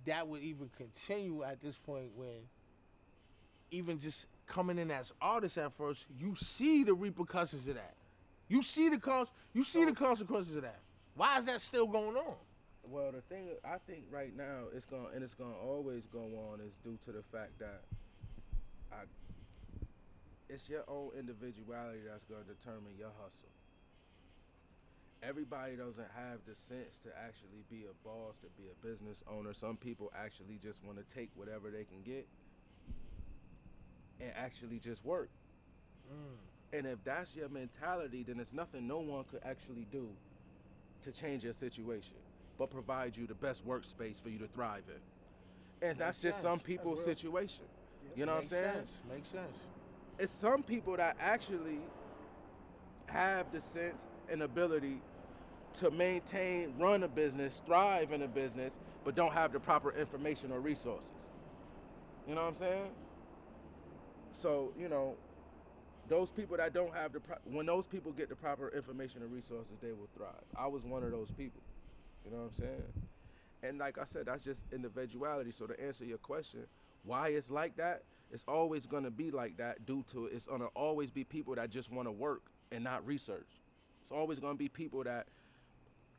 that would even continue at this point when even just coming in as artists at first, you see the repercussions of that. You see the the consequences of that. Why is that still going on? Well, the thing I think right now it's gonna always go on is due to the fact that it's your own individuality that's gonna determine your hustle. Everybody doesn't have the sense to actually be a boss, to be a business owner. Some people actually just want to take whatever they can get and actually just work. And if that's your mentality, then it's nothing no one could actually do to change your situation, but provide you the best workspace for you to thrive in. And that's just some people's situation. You know what I'm saying? Makes sense. It's some people that actually have the sense and ability to maintain, run a business, thrive in a business, but don't have the proper information or resources. You know what I'm saying? So, you know, those people that don't have when those people get the proper information and resources, they will thrive. I was one of those people. You know what I'm saying? And like I said, that's just individuality. So to answer your question, why it's like that, it's always gonna be like that due to it's gonna always be people that just wanna work and not research. It's always gonna be people that,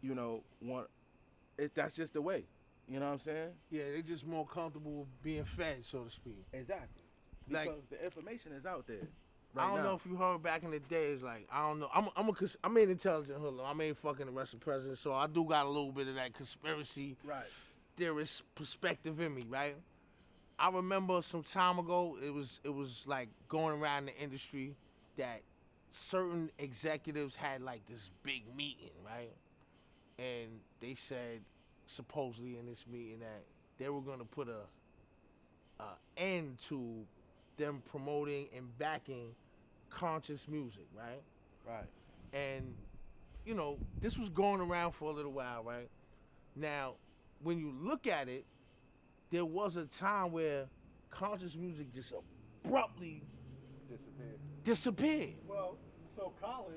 you know, that's just the way. You know what I'm saying? Yeah, they're just more comfortable being fed, so to speak. Exactly. Like, Because the information is out there. I don't know if you heard back in the days, like, I don't know. I'm an intelligent hoodlum. I ain't fucking arrested president, so I do got a little bit of that conspiracy theorist perspective in me, right? I remember some time ago, it was like going around the industry that certain executives had like this big meeting, right? And they said, supposedly in this meeting, that they were gonna put a end to them promoting and backing conscious music, right? Right. And, you know, this was going around for a little while, right? Now, when you look at it, there was a time where conscious music just abruptly disappeared. Well, so Colin,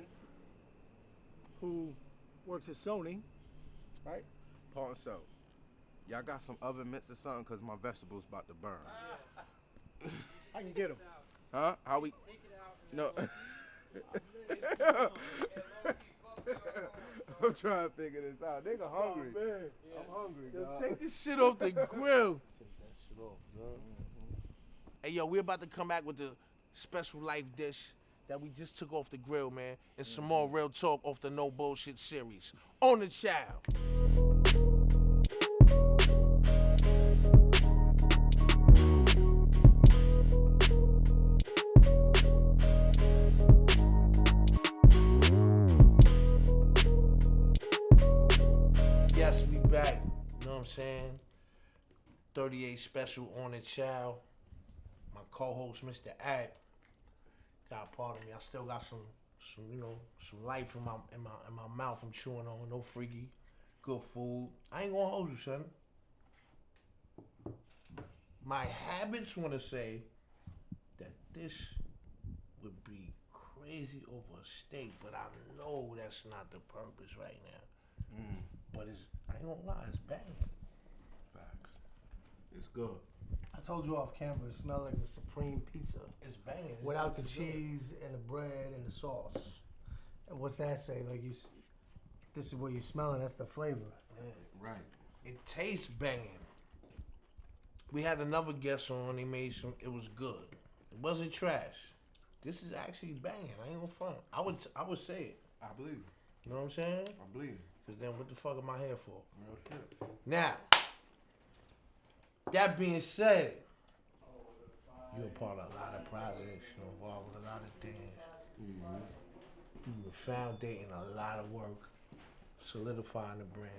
who works at Sony, right? Paul and so, y'all got some oven mitts or something? Because my vegetables about to burn. I can get him. Huh? How we? No. I'm trying to figure this out. Nigga hungry. Oh, man. I'm hungry, Yo, dog. take this shit off the grill. Take that shit off, bro. Hey, yo, we're about to come back with the special life dish that we just took off the grill, man, and some more real talk off the No Bullshit series. On Da Chow. Yes, we back. You know what I'm saying? 38 special On Da Chow. My co-host, Mr. Ad. God pardon me. I still got some some life in my mouth. I'm chewing on, no freaky, good food. I ain't gonna hold you, son. My habits want to say that this would be crazy over a steak, but I know that's not the purpose right now. But I ain't gonna lie, it's banging. Facts. It's good. I told you off camera, it smelled like the supreme pizza. It's banging. Without the cheese and the bread and the sauce. And what's that say? Like this is what you're smelling, that's the flavor. Yeah. Right. It tastes banging. We had another guest on, they made it was good. It wasn't trash. This is actually banging, I ain't gonna front. I would say it. I believe it. You know what I'm saying? I believe it. Cause then what the fuck am I here for? Real shit. Now, that being said, you're a part of a lot of projects, you're involved with a lot of things. You're foundating a lot of work, solidifying the brand.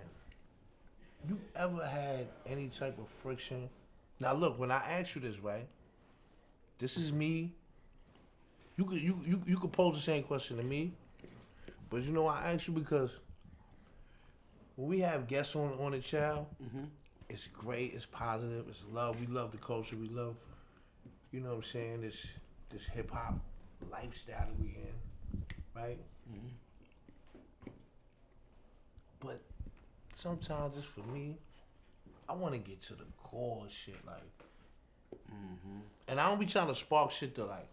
You ever had any type of friction? Now look, when I ask you this, right? This is me. You could pose the same question to me, but you know I ask you because when we have guests on the Chow, it's great, it's positive, it's love. We love the culture, we love, you know what I'm saying, this hip hop lifestyle that we in, right? But sometimes just for me, I want to get to the core of shit, like, and I don't be trying to spark shit to like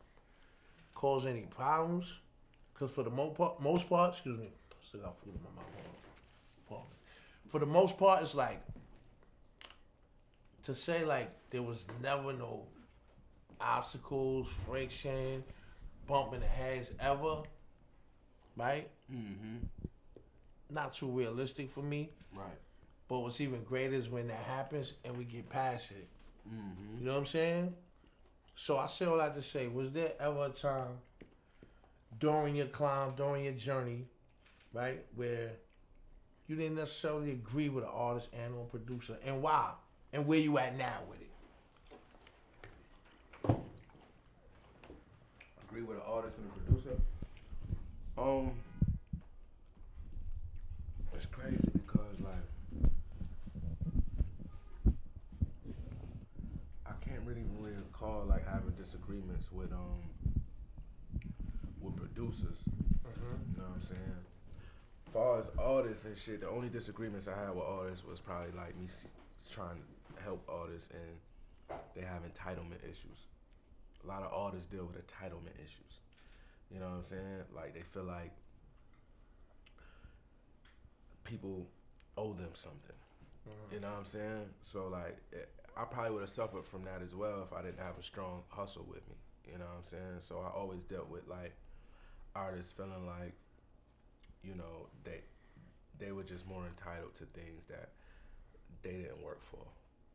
cause any problems, cause for the most part, excuse me, I still got food in my mouth. Pardon. For the most part, it's like to say like there was never no obstacles, friction, bumping the heads ever, right? Not too realistic for me. Right. But what's even greater is when that happens and we get past it. You know what I'm saying? So I say all that to say, was there ever a time during your climb, during your journey, right, where you didn't necessarily agree with an artist and or producer, and why? And where you at now with it? Agree with an artist and a producer? It's crazy because like I can't really recall like having disagreements with producers. You know what I'm saying? As far as artists and shit, the only disagreements I had with artists was probably like me trying to help artists and they have entitlement issues. A lot of artists deal with entitlement issues. You know what I'm saying? Like they feel like people owe them something. You know what I'm saying? So like I probably would have suffered from that as well if I didn't have a strong hustle with me. You know what I'm saying? So I always dealt with like artists feeling like, you know, they were just more entitled to things that they didn't work for.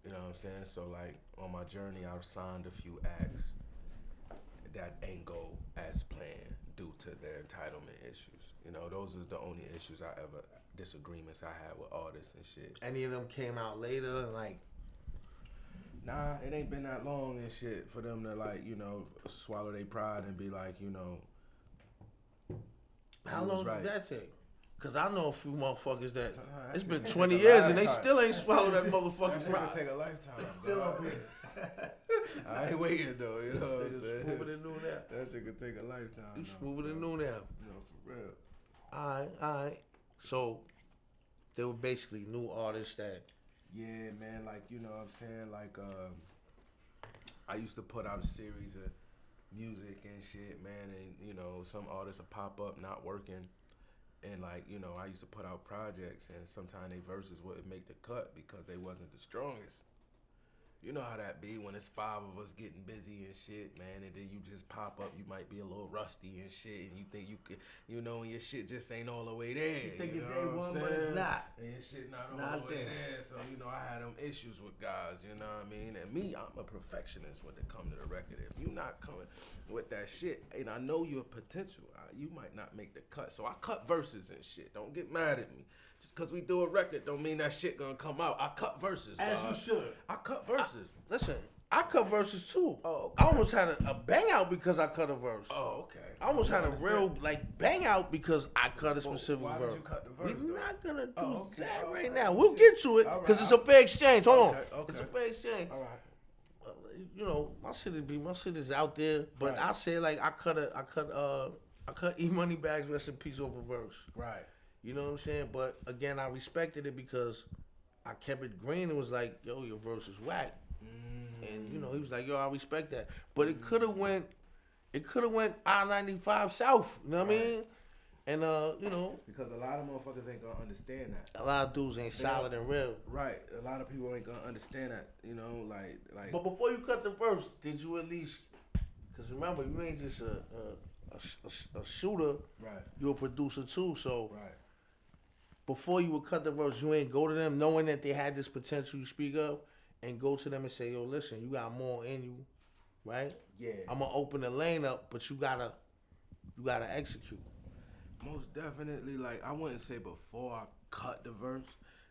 You know what I'm saying? So like on my journey, I've signed a few acts that ain't go as planned due to their entitlement issues. You know, those are the only disagreements I had with artists and shit. Any of them came out later and like, nah, it ain't been that long and shit for them to like, you know, swallow their pride and be like, you know. How long does that take? Cause I know a few motherfuckers that it's been take 20 a years and they lifetime. still ain't swallowed that That motherfucking shit pride. could take a lifetime. Still up here. I ain't waiting though, you know what I'm saying? Smoother than new now. That shit could take a lifetime. You though. smoother than new now. No, for real. Alright. So they were basically new artists that Yeah, man, like, you know what I'm saying? Like, I used to put out a series of music and shit, man, and, you know, some artists would pop up not working. And, like, you know, I used to put out projects, and sometimes they verses wouldn't make the cut because they wasn't the strongest. You know how that be when it's 5 of us getting busy and shit, man, and then you just pop up, you might be a little rusty and shit, and you think you could, you know, and your shit just ain't all the way there. You think it's know what I'm A1, but it's saying? not. And your shit not all not the way there. there. So, you know, I had them issues with guys, you know what I mean? And me, I'm a perfectionist when it comes to the record. If you not coming with that shit, and I know your potential, you might not make the cut. So I cut verses and shit. Don't get mad at me. Just because we do a record don't mean that shit gonna come out. I cut verses. As you should. I cut verses. listen, I cut verses too. Oh, okay. I almost had a bang out because I cut a verse. Oh, okay. I almost had a understand. real like bang out because I cut a specific why verse. did you cut the verse, We're though? not gonna do Oh, okay, that all right right. now. We'll get to it All because right, it's a fair exchange. Hold Okay, on, it's a okay. fair exchange. All right. You know, my shit is out there, but Right. I say like I cut E Money Bags rest in peace over verse. Right. You know what I'm saying? But again, I respected it because I kept it green and was like, yo, your verse is whack. And you know, he was like, yo, I respect that. But it could have went I-95 south. You know what I mean? And you know, Because a lot of motherfuckers ain't gonna understand that. a lot of dudes ain't solid and real. Right. A lot of people ain't gonna understand that. You know, like. But before you cut the verse, did you at least? Because remember, you ain't just a shooter. Right. You a producer too. So Right. before you would cut the verse, you ain't go to them knowing that they had this potential you speak of, and go to them and say, yo, listen, you got more in you, right? Yeah. I'm gonna open the lane up, but you gotta execute. Most definitely, like, I wouldn't say before I cut the verse.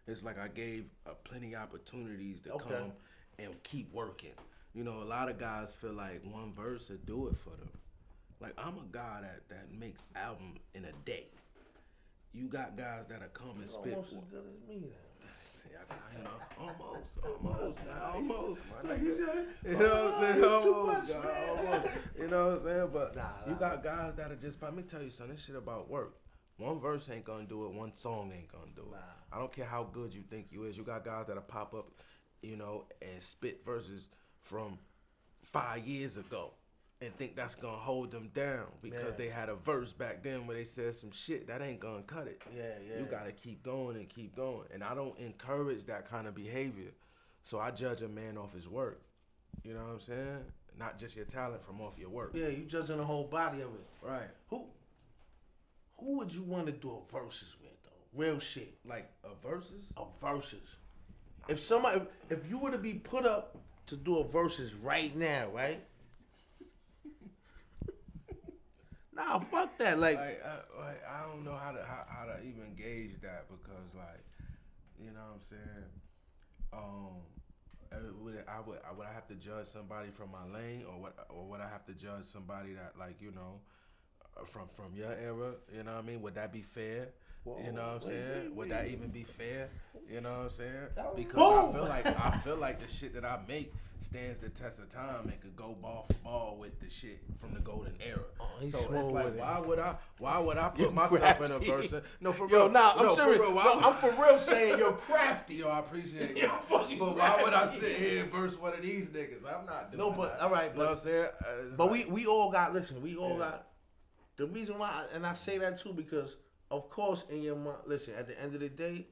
It's like I gave plenty opportunities to Okay. come and keep working. You know, a lot of guys feel like one verse would do it for them. Like, I'm a guy that makes album in a day. You got guys that'll come and spit. Almost as good as me. You know, almost, my nigga. You You know what I'm saying? Almost, too God, much, man. almost. You know what I'm saying? But Nah. you got guys that'll just, let me tell you something, this shit about work. One verse ain't gonna do it, one song ain't gonna do it. Nah. I don't care how good you think you is. You got guys that'll pop up, you know, and spit verses from 5 years ago and think that's gonna hold them down because Yeah. they had a verse back then where they said some shit that ain't gonna cut it. Yeah. You gotta keep going and keep going. And I don't encourage that kind of behavior. So I judge a man off his work. You know what I'm saying? Not just your talent from off your work. Yeah, you judging the whole body of it. Right. Who would you want to do a versus with though? Real shit. Like a versus? A versus. If you were to be put up to do a versus right now, right? Nah, fuck that. Like I don't know how to even gauge that because like, you know what I'm saying? Would I have to judge somebody from my lane or would I have to judge somebody that like, you know, from your era, you know what I mean? Would that be fair? You know what I'm saying? Would that even be fair? You know what I'm saying? Because I feel like the shit that I make stands the test of time and could go ball for ball with the shit from the golden era. he's So it's smooth like, with it. why would I put You're myself in a crafty. verse? No, for Yo, real. nah, I'm no, serious. For real, No, I'm for real saying you're crafty. Yo, I appreciate You're that. fucking But why would I crafty. sit here and verse one of these niggas? I'm not doing No, but that. all right, You know what I'm saying? But we all got, listen, we all Yeah. got, the reason why, and I say that too because, of course, in your mind, listen, at the end of the day,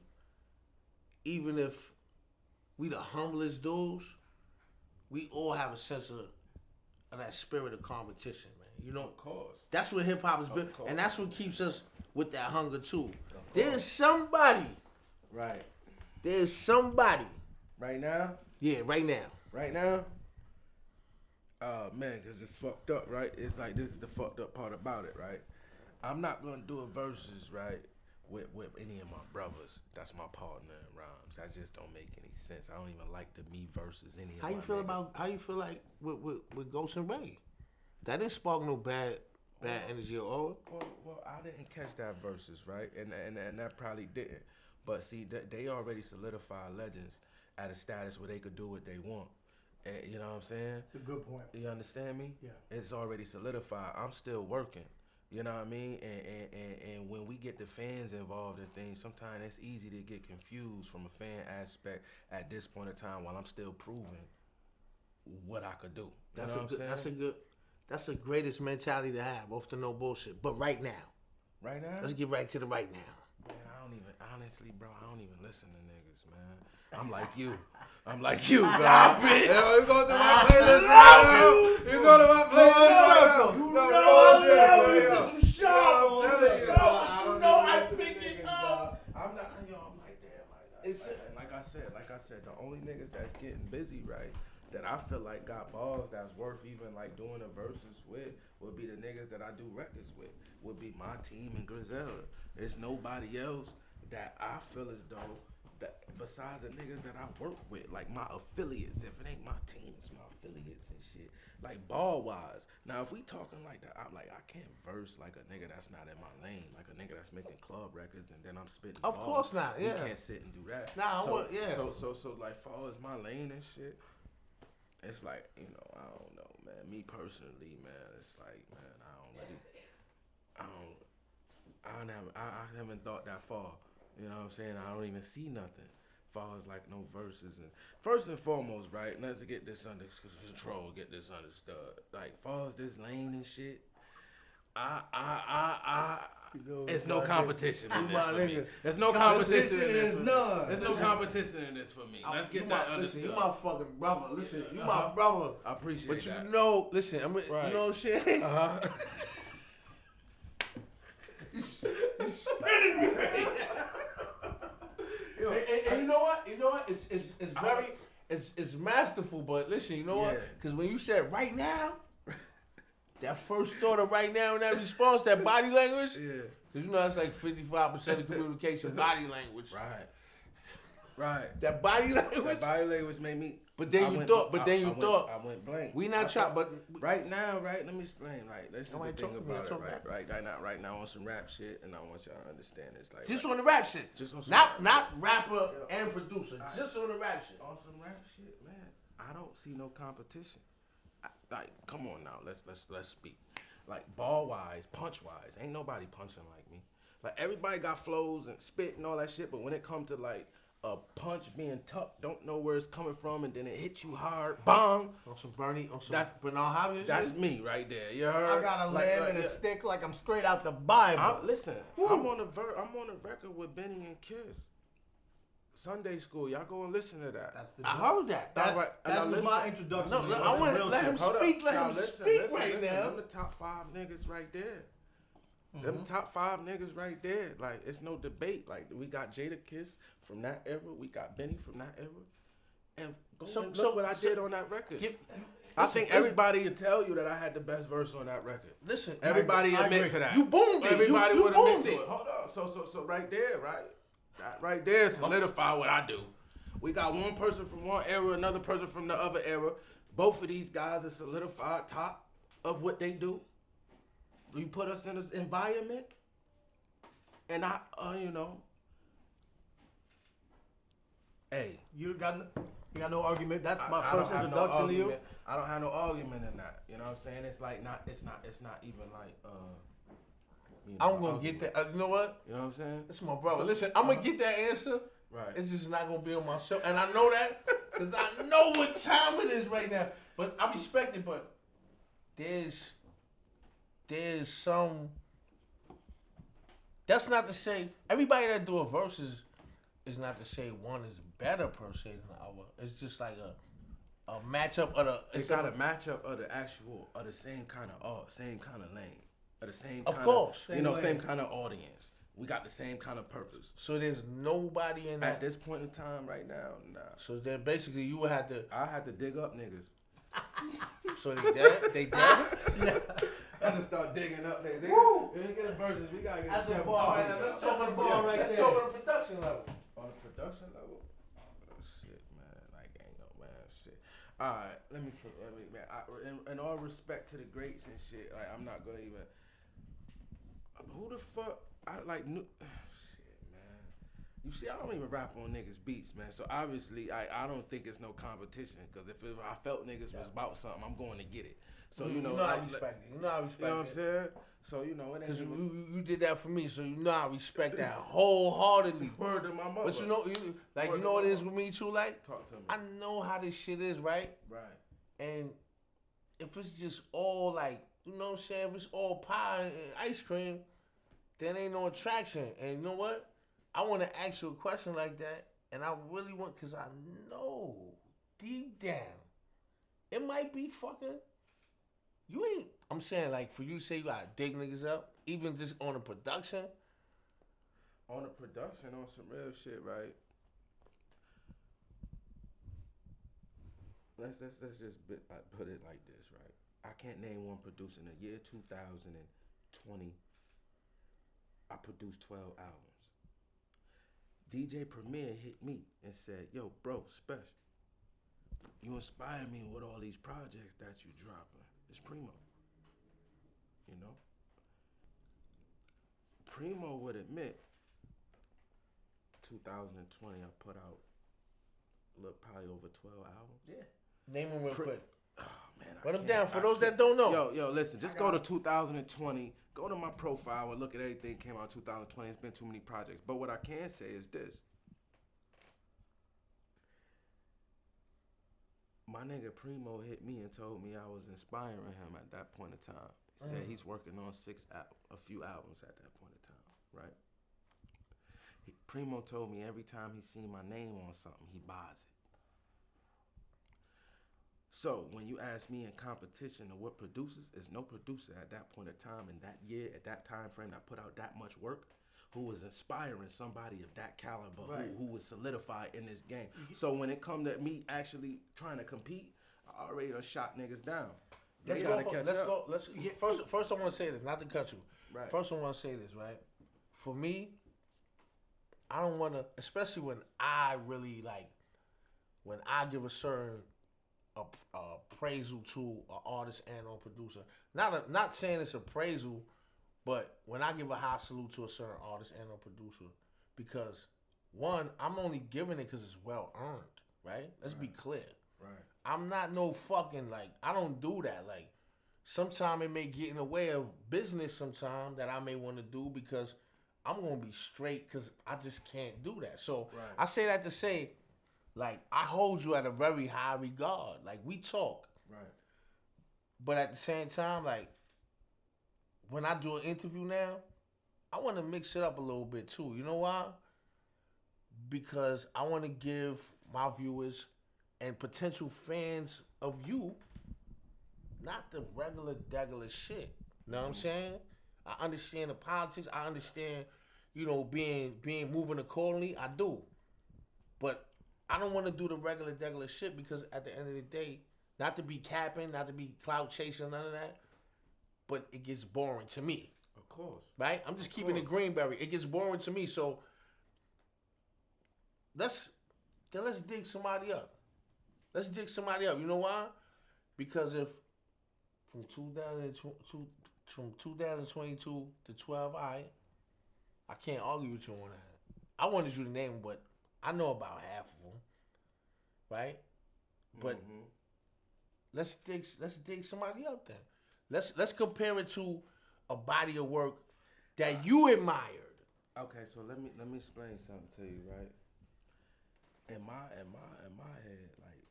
even if we the humblest dudes, we all have a sense of that spirit of competition, man. You know, Of course. that's what hip hop is built, course. and that's what keeps us with that hunger too. There's somebody, Right. there's somebody, Right now? yeah, right now. Right now? Man, because it's fucked up, right? It's like this is the fucked up part about it, right? I'm not going to do a versus, right, with any of my brothers. That's my partner in rhymes. That just don't make any sense. I don't even like the me versus any of How my you feel niggas. how you feel like with Ghost and Ray? That didn't spark no bad energy or aura. Well, I didn't catch that versus, right? And that probably didn't. But see, they already solidified legends at a status where they could do what they want. And, you know what I'm saying? It's a good point. You understand me? Yeah. It's already solidified. I'm still working. You know what I mean? And when we get the fans involved in things, sometimes it's easy to get confused from a fan aspect at this point in time while I'm still proving what I could do. You know what I'm saying? That's the greatest mentality to have, off the no bullshit. But right now, Right now? let's get right to the right now. Man, I don't even, honestly, bro, I don't even listen to niggas, man. I'm like you. I'm like you, bro. You go to my playlist right now. You go to my playlist right now. You No, know bullshit, I'm bro, yo. telling you, Yo, I'm telling you, bro. I don't know even I listen to picked it niggas, up. bro. I'm not, yo, I'm like, damn, and like I said, the only niggas that's getting busy, right, that I feel like got balls that's worth even like doing a versus with would be the niggas that I do records with, would be my team and Griselda. There's nobody else that I feel as though besides the niggas that I work with, like my affiliates, if it ain't my teams, my affiliates and shit, like ball wise. Now if we talking like that, I'm like I can't verse like a nigga that's not in my lane, like a nigga that's making club records and then I'm spitting. Of course not. Yeah. You can't sit and do that. Nah, so, yeah. So like far as my lane and shit, it's like I don't know, man. Me personally, man, it's like man, I haven't thought that far. You know what I'm saying? I don't even see nothing. Far as like no verses and first and foremost, right? Let's get this under control, get this understood. Like far as this lane and shit, it's no competition in this for me. There's no competition in this for me. There's no competition in this for me. Let's get that understood. Listen, you my fucking brother. Listen, you my brother. I appreciate but that. But you know, listen, you know what I'm saying? You spinning me right now. And you know what? It's very, it's masterful. But listen, you know what? Because when you said right now, that first thought of right now and that response, that body language, because you know that's like 55% of communication, body language. Right. That body language. That body language made me. But then you thought. I went blank. We not trying, but right now, right? Let me explain. Right, this is the thing about it. Right now on some rap shit, and I want y'all to understand this. Like just on the rap shit. Just on some not rapper and producer. Just on the rap shit. On some rap shit, man. I don't see no competition. Like, come on now. Let's speak. Like ball wise, punch wise, ain't nobody punching like me. Like everybody got flows and spit and all that shit, but when it comes to like a punch being tucked, don't know where it's coming from, and then it hits you hard, bong. On some Bernie, on some Bernard Hopkins. That's me right there. You heard? I got a limb and a stick like I'm straight out the Bible. Listen, I'm on a record with Benny and Kiss. Sunday school, y'all go and listen to that. I heard that. That was my introduction. No, I want to let him speak. Let him speak right now. Them the top 5 niggas right there. Them top 5 niggas right there. Like, it's no debate. Like, we got Jada Kiss from that era. We got Benny from that era. And look what I did on that record. I think everybody would tell you that I had the best verse on that record. Listen, everybody admit to that. You boomed it. Everybody would admit to it. Hold on. So right there, right? That right there solidify what I do. We got one person from one era, another person from the other era. Both of these guys are solidified top of what they do. You put us in this environment, and hey, you got no argument. That's my first introduction to you. I don't have no argument in that. You know what I'm saying? It's not even like I'm gonna get that. You know what? You know what I'm saying? It's my brother. Listen, I'm gonna get that answer. Right. It's just not gonna be on my show, and I know that because I know what time it is right now. But I respect it. But there's some. That's not to say everybody that do a versus is not to say one is better per se than the other. It's just like a matchup of the. It's got a matchup of the same kind of art, same kind of lane, of the same. Of course, same kind of audience. We got the same kind of purpose. So there's nobody in that. At this point in time, right now, nah. So then basically you would have to. I had to dig up niggas. So they dead? They dead? Yeah. I just start digging up niggas. We ain't getting versions. We gotta get. That's a bar right now. Let's talk about the bar right there. Let's talk on the production level. On the production level. Oh, shit, man. Like ain't no man shit. All right, let me man. In all respect to the greats and shit, like I'm not gonna even. Who the fuck? Shit, man. You see, I don't even rap on niggas' beats, man. So obviously, I don't think it's no competition. Because if I felt niggas was about something, I'm going to get it. So I respect it. You know I respect it. You know what I'm saying? So it ain't. Because you did that for me, so I respect that wholeheartedly. Word to my mother. But you know what it is with me too. Like, talk to me. I know how this shit is, right? Right. And if it's just all like, you know what I'm saying? If it's all pie and ice cream, then ain't no attraction. And you know what? I want to ask you a question like that, and I really want, because I know deep down, it might be fucking, you ain't, I'm saying like for you to say you got to dig niggas up, even just on the production. On the production, on some real shit, right? Let's just put it like this, right? I can't name one producer in the year 2020. I produced 12 albums. DJ Premier hit me and said, "Yo, bro, Spesh, you inspire me with all these projects that you dropping. It's Primo. You know? Primo would admit, 2020, I put out, probably over 12 albums. Yeah. Name them real quick. Oh, man. Run them down for those that don't know. Yo, listen, just go to 2020, go to my profile and look at everything that came out in 2020. It's been too many projects. But what I can say is this. My nigga Primo hit me and told me I was inspiring him at that point in time. He said he's working on a few albums at that point in time, right? Primo told me every time he seen my name on something, he buys it. So when you ask me in competition of what producers, there's no producer at that point in time in that year, at that time frame that put out that much work who was inspiring somebody of that caliber, right. who was solidified in this game. So when it come to me actually trying to compete, I already done shot niggas down. They gotta catch up. First I want to say this, not to cut you. Right. First I want to say this, right? For me, I don't want to, especially when I really when I give a certain appraisal to an artist and or producer. Not saying it's appraisal, but when I give a high salute to a certain artist and or producer, because one, I'm only giving it because it's well earned, right? Let's be clear. Right. I'm not no fucking I don't do that. Sometime it may get in the way of business sometime that I may want to do because I'm gonna be straight because I just can't do that. So right. I say that to say, I hold you at a very high regard. We talk. Right. But at the same time, when I do an interview now, I want to mix it up a little bit too. You know why? Because I want to give my viewers and potential fans of you not the regular shit. You know what I'm saying? I understand the politics. I understand, being moving accordingly. I do. But I don't want to do the regular shit because at the end of the day, not to be capping, not to be clout chasing, none of that, but it gets boring to me. Of course. Right? I'm just keeping it Greenberry. It gets boring to me, so let's dig somebody up. Let's dig somebody up. You know why? Because if from 2022 to 12, I can't argue with you on that. I wanted you to name them, but I know about half of them, right? But let's dig somebody up then. Let's compare it to a body of work that you admired. Okay, so let me explain something to you, right? In my head,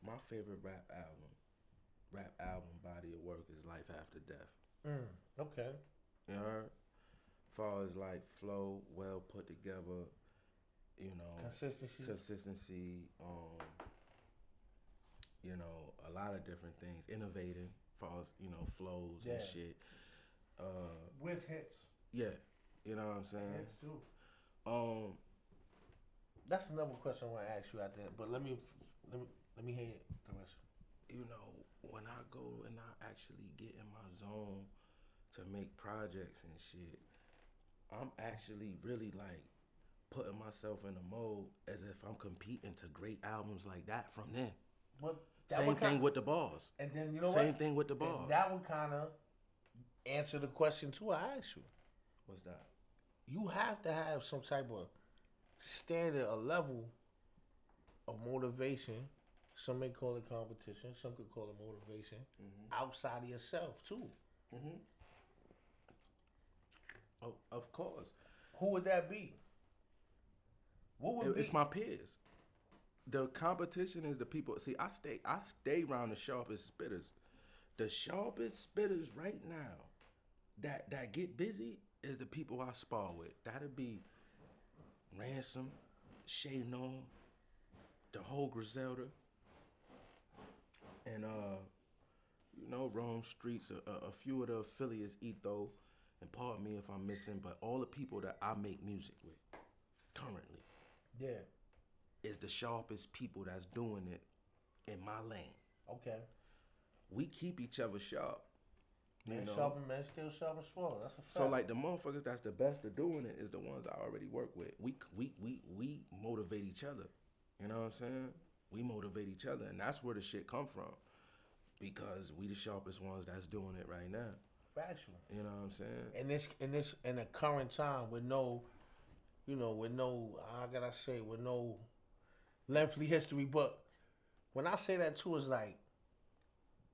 my favorite rap album body of work is Life After Death. Okay. You heard? Far as flow, well put together, consistency, a lot of different things, innovating, far as flows and shit. With hits. Yeah, you know what I'm saying. Hits too. That's another question I want to ask you out there, but let me hear the rest. When I go and I actually get in my zone to make projects and shit, I'm actually really putting myself in a mode as if I'm competing to great albums like that from them. But same thing with the bars. And then same thing with the bars. And that would kind of answer the question too I asked you. What's that? You have to have some type of standard, a level of motivation. Some may call it competition. Some could call it motivation. Outside of yourself too. Oh, of course. Who would that be? It's my peers. The competition is the people. See, I stay around the sharpest spitters. The sharpest spitters right now that get busy is the people I spar with. That'd be Ransom, Shay Norm, the whole Griselda, and Rome Streets, a few of the affiliates, Etho, and pardon me if I'm missing, but all the people that I make music with currently. Yeah. Is the sharpest people that's doing it in my lane. Okay. We keep each other sharp. Man, know? sharpen, man, still sharp and swallow. That's a fact. So like the motherfuckers that's the best at doing it is the ones I already work with. We motivate each other. You know what I'm saying? We motivate each other, and that's where the shit come from. Because we the sharpest ones that's doing it right now. Factual. You know what I'm saying? In the current time with no, how gotta say, with no lengthy history. But when I say that too, it's like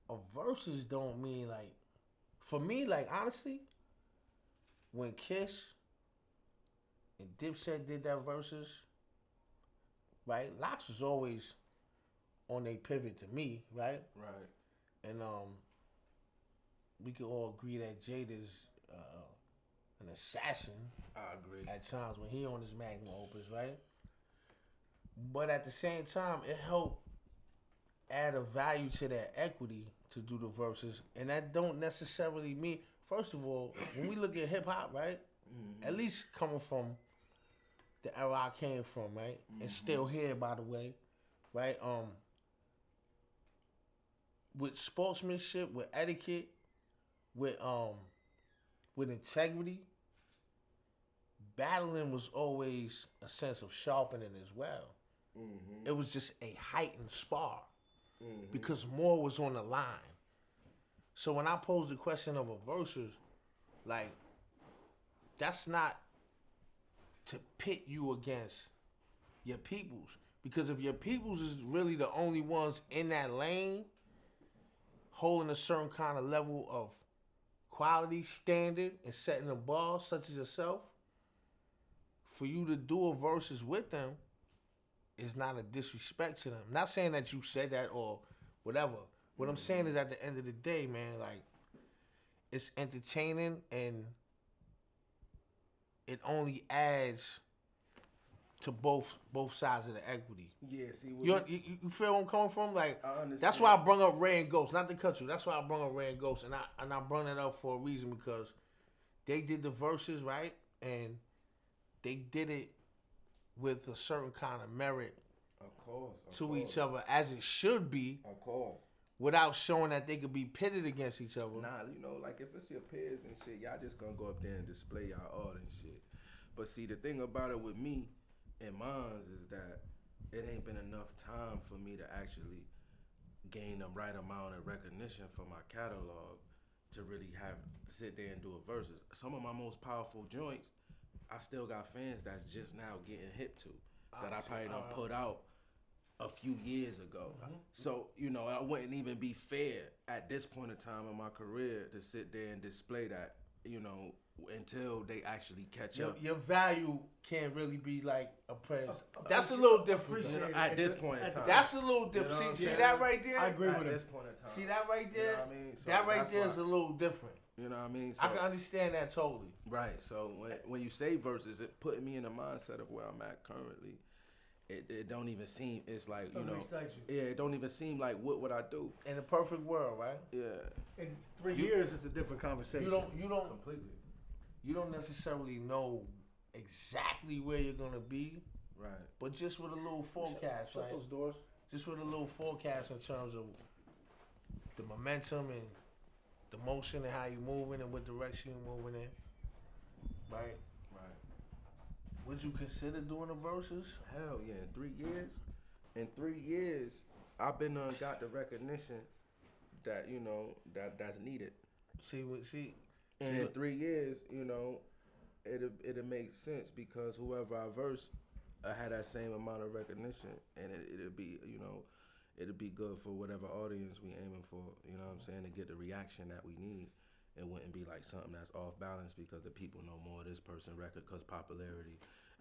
a versus don't mean like, for me, like honestly, when Kiss and Dipset did that versus, right? Locks was always on their pivot to me, right? Right. And we could all agree that Jada's an assassin I agree. at times when he on his magnum opus, right? But at the same time, it helped add a value to that equity to do the verses, and that don't necessarily mean. First of all, when we look at hip hop, right? Mm-hmm. At least coming from the era I came from, right? And still here, by the way, right? With sportsmanship, with etiquette, with integrity, battling was always a sense of sharpening as well. Mm-hmm. It was just a heightened spar Mm-hmm. because more was on the line. So when I pose the question of a versus, like, that's not to pit you against your peoples. Because if your peoples is really the only ones in that lane holding a certain kind of level of quality standard and setting a bar, such as yourself, for you to do a versus with them is not a disrespect to them. Not saying that you said that or whatever. What I'm saying is at the end of the day, man, like, it's entertaining and it only adds to both sides of the equity. Yeah, see, You feel where I'm coming from? Like, I understand. that's why I brung up Ray and Ghost, not to cut you. That's why I brung up Ray and Ghost, and I brung that up for a reason because they did the verses, right, and they did it with a certain kind of merit to each other, as it should be, Of course. without showing that they could be pitted against each other. Nah, you know, like if it's your peers and shit, y'all just gonna go up there and display y'all art and shit. But see, the thing about it with me and mines is that it ain't been enough time for me to actually gain the right amount of recognition for my catalog to really sit there and do a versus. Some of my most powerful joints, I still got fans that's just now getting hip to, that I probably done put out a few years ago. So, you know, I wouldn't even be fair at this point in time in my career to sit there and display that, you know, until they actually catch up. Your value can't really be like appraised. That's a little different. You know, at this point in time. That's a little different. You know what See I'm that saying? right there? I agree with At him. this point in time. See that right there? You know what I mean? So that right that's there why- is a little different. You know what I mean? So, I can understand that totally. right. So when you say versus, it putting me in the mindset of where I'm at currently. It don't even seem, it's like, you Doesn't know, excite you. yeah, it don't even seem like what would I do? In the perfect world, right? Yeah, In 3 years, it's a different conversation. You don't completely. you don't necessarily know exactly where you're gonna be, Right. but just with a little forecast, Shut right? those doors. Just with a little forecast in terms of the momentum and the motion and how you're moving and what direction you're moving in, right? Right. Would you consider doing the verses? Hell yeah, in 3 years. In 3 years, I've been got the recognition that, you know, that's needed. And in 3 years, you know, it'll make sense because whoever I verse, I had that same amount of recognition, and it'll be, you know, it'll be good for whatever audience we aiming for. You know what I'm saying? To get the reaction that we need. It wouldn't be like something that's off balance because the people know more of this person's record because popularity,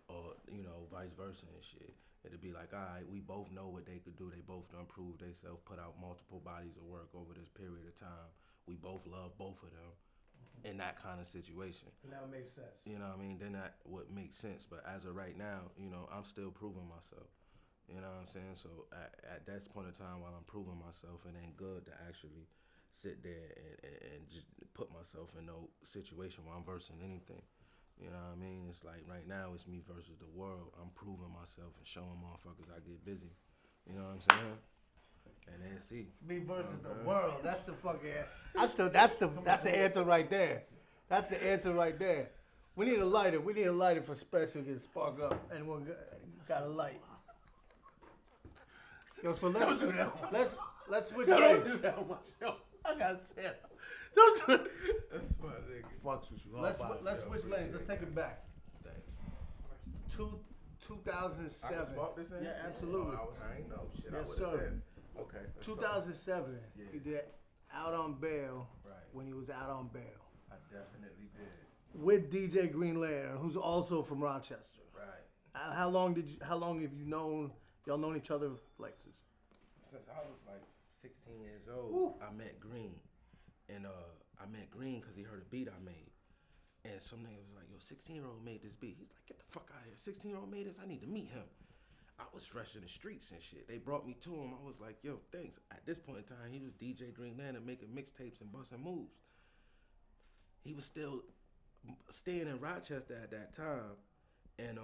or, you know, vice versa and shit. It'd be like, all right, we both know what they could do. They both done proved themselves, put out multiple bodies of work over this period of time. We both love both of them in that kind of situation. And that makes sense. You know what I mean? Then that would make sense. But as of right now, you know, I'm still proving myself. You know what I'm saying? So at that point in time, while I'm proving myself, it ain't good to actually sit there and just put myself in no situation where I'm versing anything. You know what I mean? It's like right now it's me versus the world. I'm proving myself and showing motherfuckers I get busy. You know what I'm saying? And then see. It's me versus the world. That's the fucking. That's the answer right there. That's the answer right there. We need a lighter. We need a lighter for Spesh who can spark up. Anyone got a light? Yo, so let's switch Yo, don't lanes. do that on my show. I gotta tell. Don't do that. That's my nigga. Fucks with you. Let's switch lanes. Let's take it back. Thanks. 2007. I can spark this in? Yeah, absolutely. I ain't know. Shit, Yes, I would've sir. been. Okay. let's talk. 2007. Yeah. He did Out on Bail Right. when he was out on bail I definitely did. with DJ Green Lantern, who's also from Rochester. Right. How long have you y'all known each other like since? Since I was like 16 years old, Woo. I met Green. And I met Green because he heard a beat I made. And some nigga was like, yo, 16-year-old made this beat. He's like, get the fuck out of here. 16-year-old made this? I need to meet him. I was fresh in the streets and shit. They brought me to him. I was like, yo, thanks. At this point in time, he was DJ Green Lantern making mixtapes and busting moves. He was still staying in Rochester at that time and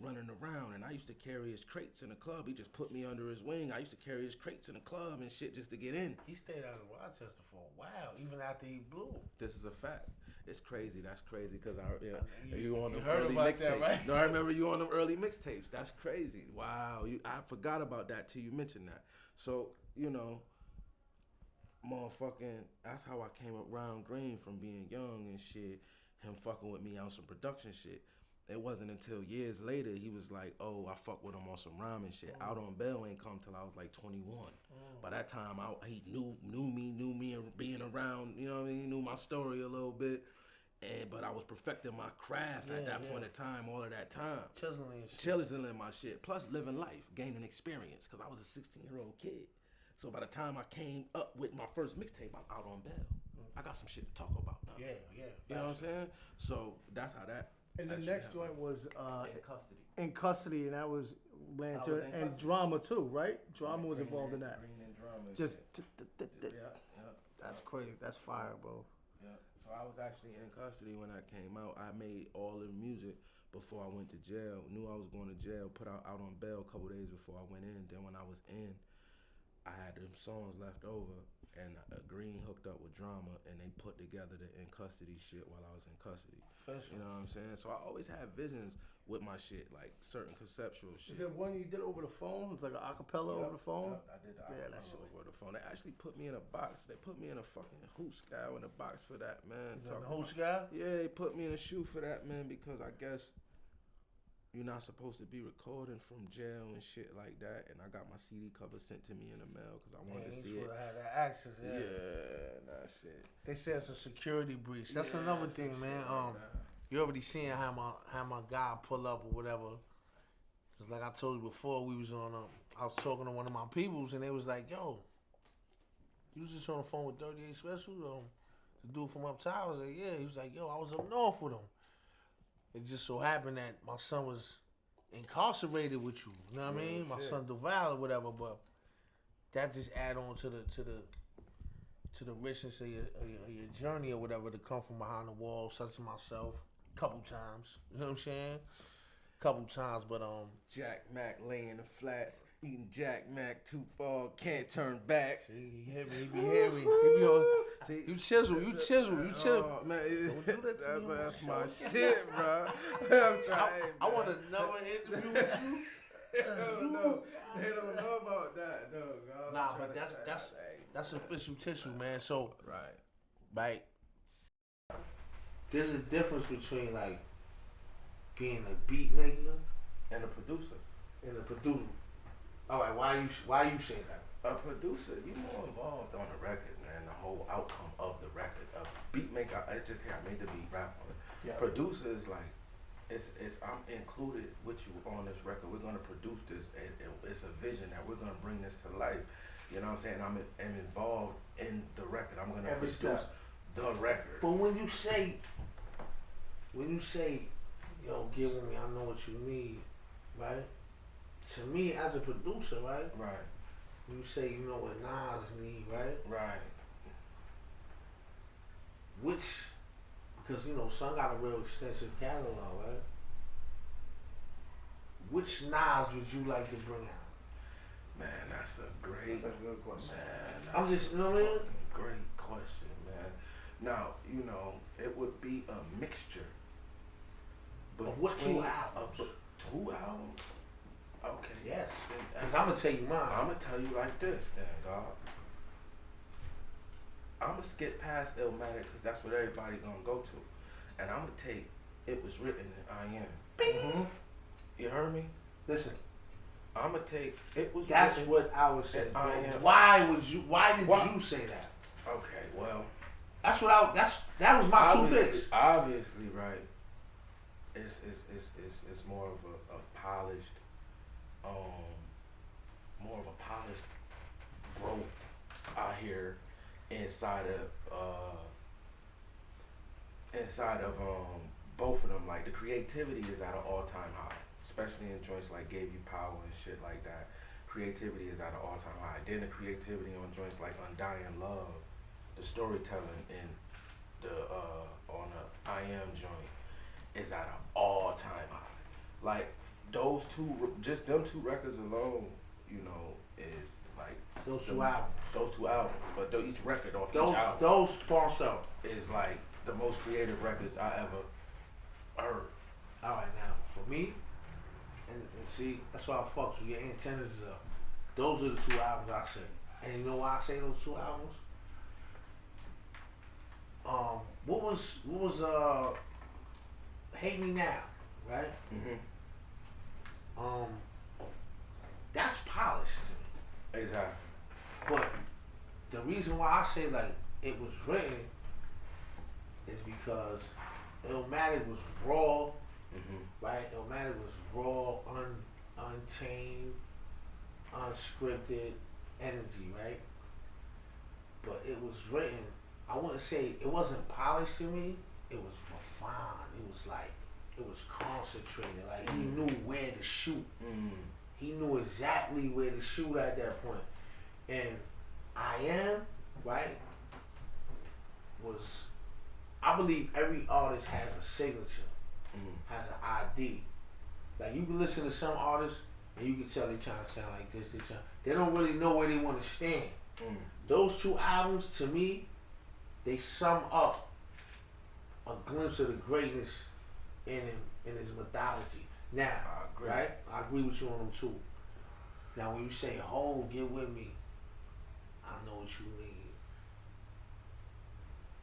running around. And I used to carry his crates in the club. He just put me under his wing. I used to carry his crates in the club and shit just to get in. He stayed out of Rochester for a while, even after he blew. This is a fact. It's crazy. That's crazy because You- you on you them heard early about that, mixtapes. right? No, I remember you on them early mixtapes. That's crazy. Wow. I forgot about that till you mentioned that. So, motherfucking, that's how I came around Green from being young and shit. Him fucking with me on some production shit. It wasn't until years later he was like, oh, I fuck with him on some rhyming shit. Out on Bail ain't come till I was like 21. By that time, he knew me and being around, you know what I mean? He knew my story a little bit. But I was perfecting my craft at that point in time, all of that time. Chiseling my shit. Plus living life, gaining experience, because I was a 16-year-old kid. So by the time I came up with my first mixtape, I'm out on bail. I got some shit to talk about now. Yeah. You know what I'm saying? So that's how that. And the actually next happened. joint was In custody. in custody, and that was Lantern in and custody. Drama too, right? Drama was Green involved in and- that. Green and Drama. and Just shit. Yeah. that's crazy. That's fire, bro. Yeah. So I was actually in custody when I came out. I made all of the music before I went to jail. Knew I was going to jail. Put out on bail a couple days before I went in. Then when I was in, I had them songs left over, and Green hooked up with Drama, and they put together the in custody shit while I was in custody. You know what I'm saying? So I always had visions with my shit, like certain conceptual shit. Is there one you did over the phone? It's like an acapella over the phone. I did the Yeah, that acapella shit was- over the phone. They actually put me in a box. They put me in a fucking hoop scow in a box for that, man. The Talking whole about- guy? Yeah, they put me in a shoe for that, man, because I guess you're not supposed to be recording from jail and shit like that. And I got my CD cover sent to me in the mail because I wanted to see it. Had that access, Yeah, nah, shit. They said it's a security breach. That's Yeah, another some thing, shit man. like that. You already seen how my guy pull up or whatever. Cause like I told you before, we was on. I was talking to one of my peoples, and they was like, "Yo, you was just on the phone with 38 Special, the dude from up top." I was like, "Yeah." He was like, "Yo, I was up north with him." It just so happened that my son was incarcerated with you. You know what I mean? My shit. son Duval or whatever. But that just add on to the richness of your journey or whatever, to come from behind the wall, such as myself, couple times. You know what I'm saying? Couple times, but Jack Mac laying the flats, eating Jack Mac too far, can't turn back. see, he hit me, he be hearing me. He be on. See, You chisel. Oh, man, Don't do that to me on my that's show. my shit, bro. I want another interview with you. Hell no, they don't know about that, no. God, Nah, I'm but trying to that's tell you. that's official tissue, man. So, Right. right, there's a difference between like being a beat maker And a producer. and a producer. All right, why you say that? A producer, you more involved on the record, man. The whole outcome of the record. A beat maker, it's just here. I made the beat, rap on it. Yeah. Producer is like, it's I'm included with you on this record. We're gonna produce this. It's a vision that we're gonna bring this to life. You know what I'm saying? I'm involved in the record. I'm gonna Every produce step. the record. But when you say, yo, give me, I know what you need, right? To me, as a producer, right? Right, You say you know what Nas need, right? right. Because you know, Son got a real extensive catalog, right? Which Nas would you like to bring out? Man, that's a great. That's a good question. Man, I'm that's just, a you know what I mean? fucking great question, man. Now, you know, it would be a mixture. Of what two between- albums? of 2 albums? Okay. Yes. Because I'm going to tell you mine. I'm gonna tell you like this, then, God. I'm gonna skip past Illmatic because that's what everybody gonna go to, and I'm gonna take It Was Written in I Am. Mm-hmm. You heard me? Listen, I'm gonna take It Was that's Written. what I was saying. I Am. Why did you say that? Okay, well, That's what that was my two picks. Obviously, right. It's more of a polished, more of a polished growth out here inside of both of them. Like the creativity is at an all-time high, especially in joints like Gave You Power and shit like that. Creativity is at an all-time high. Then the creativity on joints like Undying Love, the storytelling in the on the I Am joint is at an all-time high. Like those two, just them 2 records alone, you know, is like Those 2 albums. Those 2 albums, but each record off each Those album for themselves. is like the most creative records I ever heard. All right, now for me, and see, that's why I fucks with your antennas is up. Those are the 2 albums I say, and you know why I say those 2 albums? What was Hate Me Now, right? Mm-hmm. That's polished to me. Exactly. But the reason why I say like It Was Written is because Illmatic was raw, Mm-hmm. right? Illmatic was raw, untamed, unscripted energy, right? But It Was Written, I wouldn't say it wasn't polished to me. It was refined. It was like it was concentrated. Like he knew where to shoot. Mm. He knew exactly where to shoot at that point. And I Am, right, was, I believe every artist has a signature, has an ID. Like you can listen to some artists and you can tell they trying to sound like this, they don't really know where they want to stand. Mm. Those 2 albums, to me, they sum up a glimpse of the greatness in him, in his mythology. Now, I agree. right? I agree with you on them too. Now, when you say, "Oh, get with me," I know what you mean.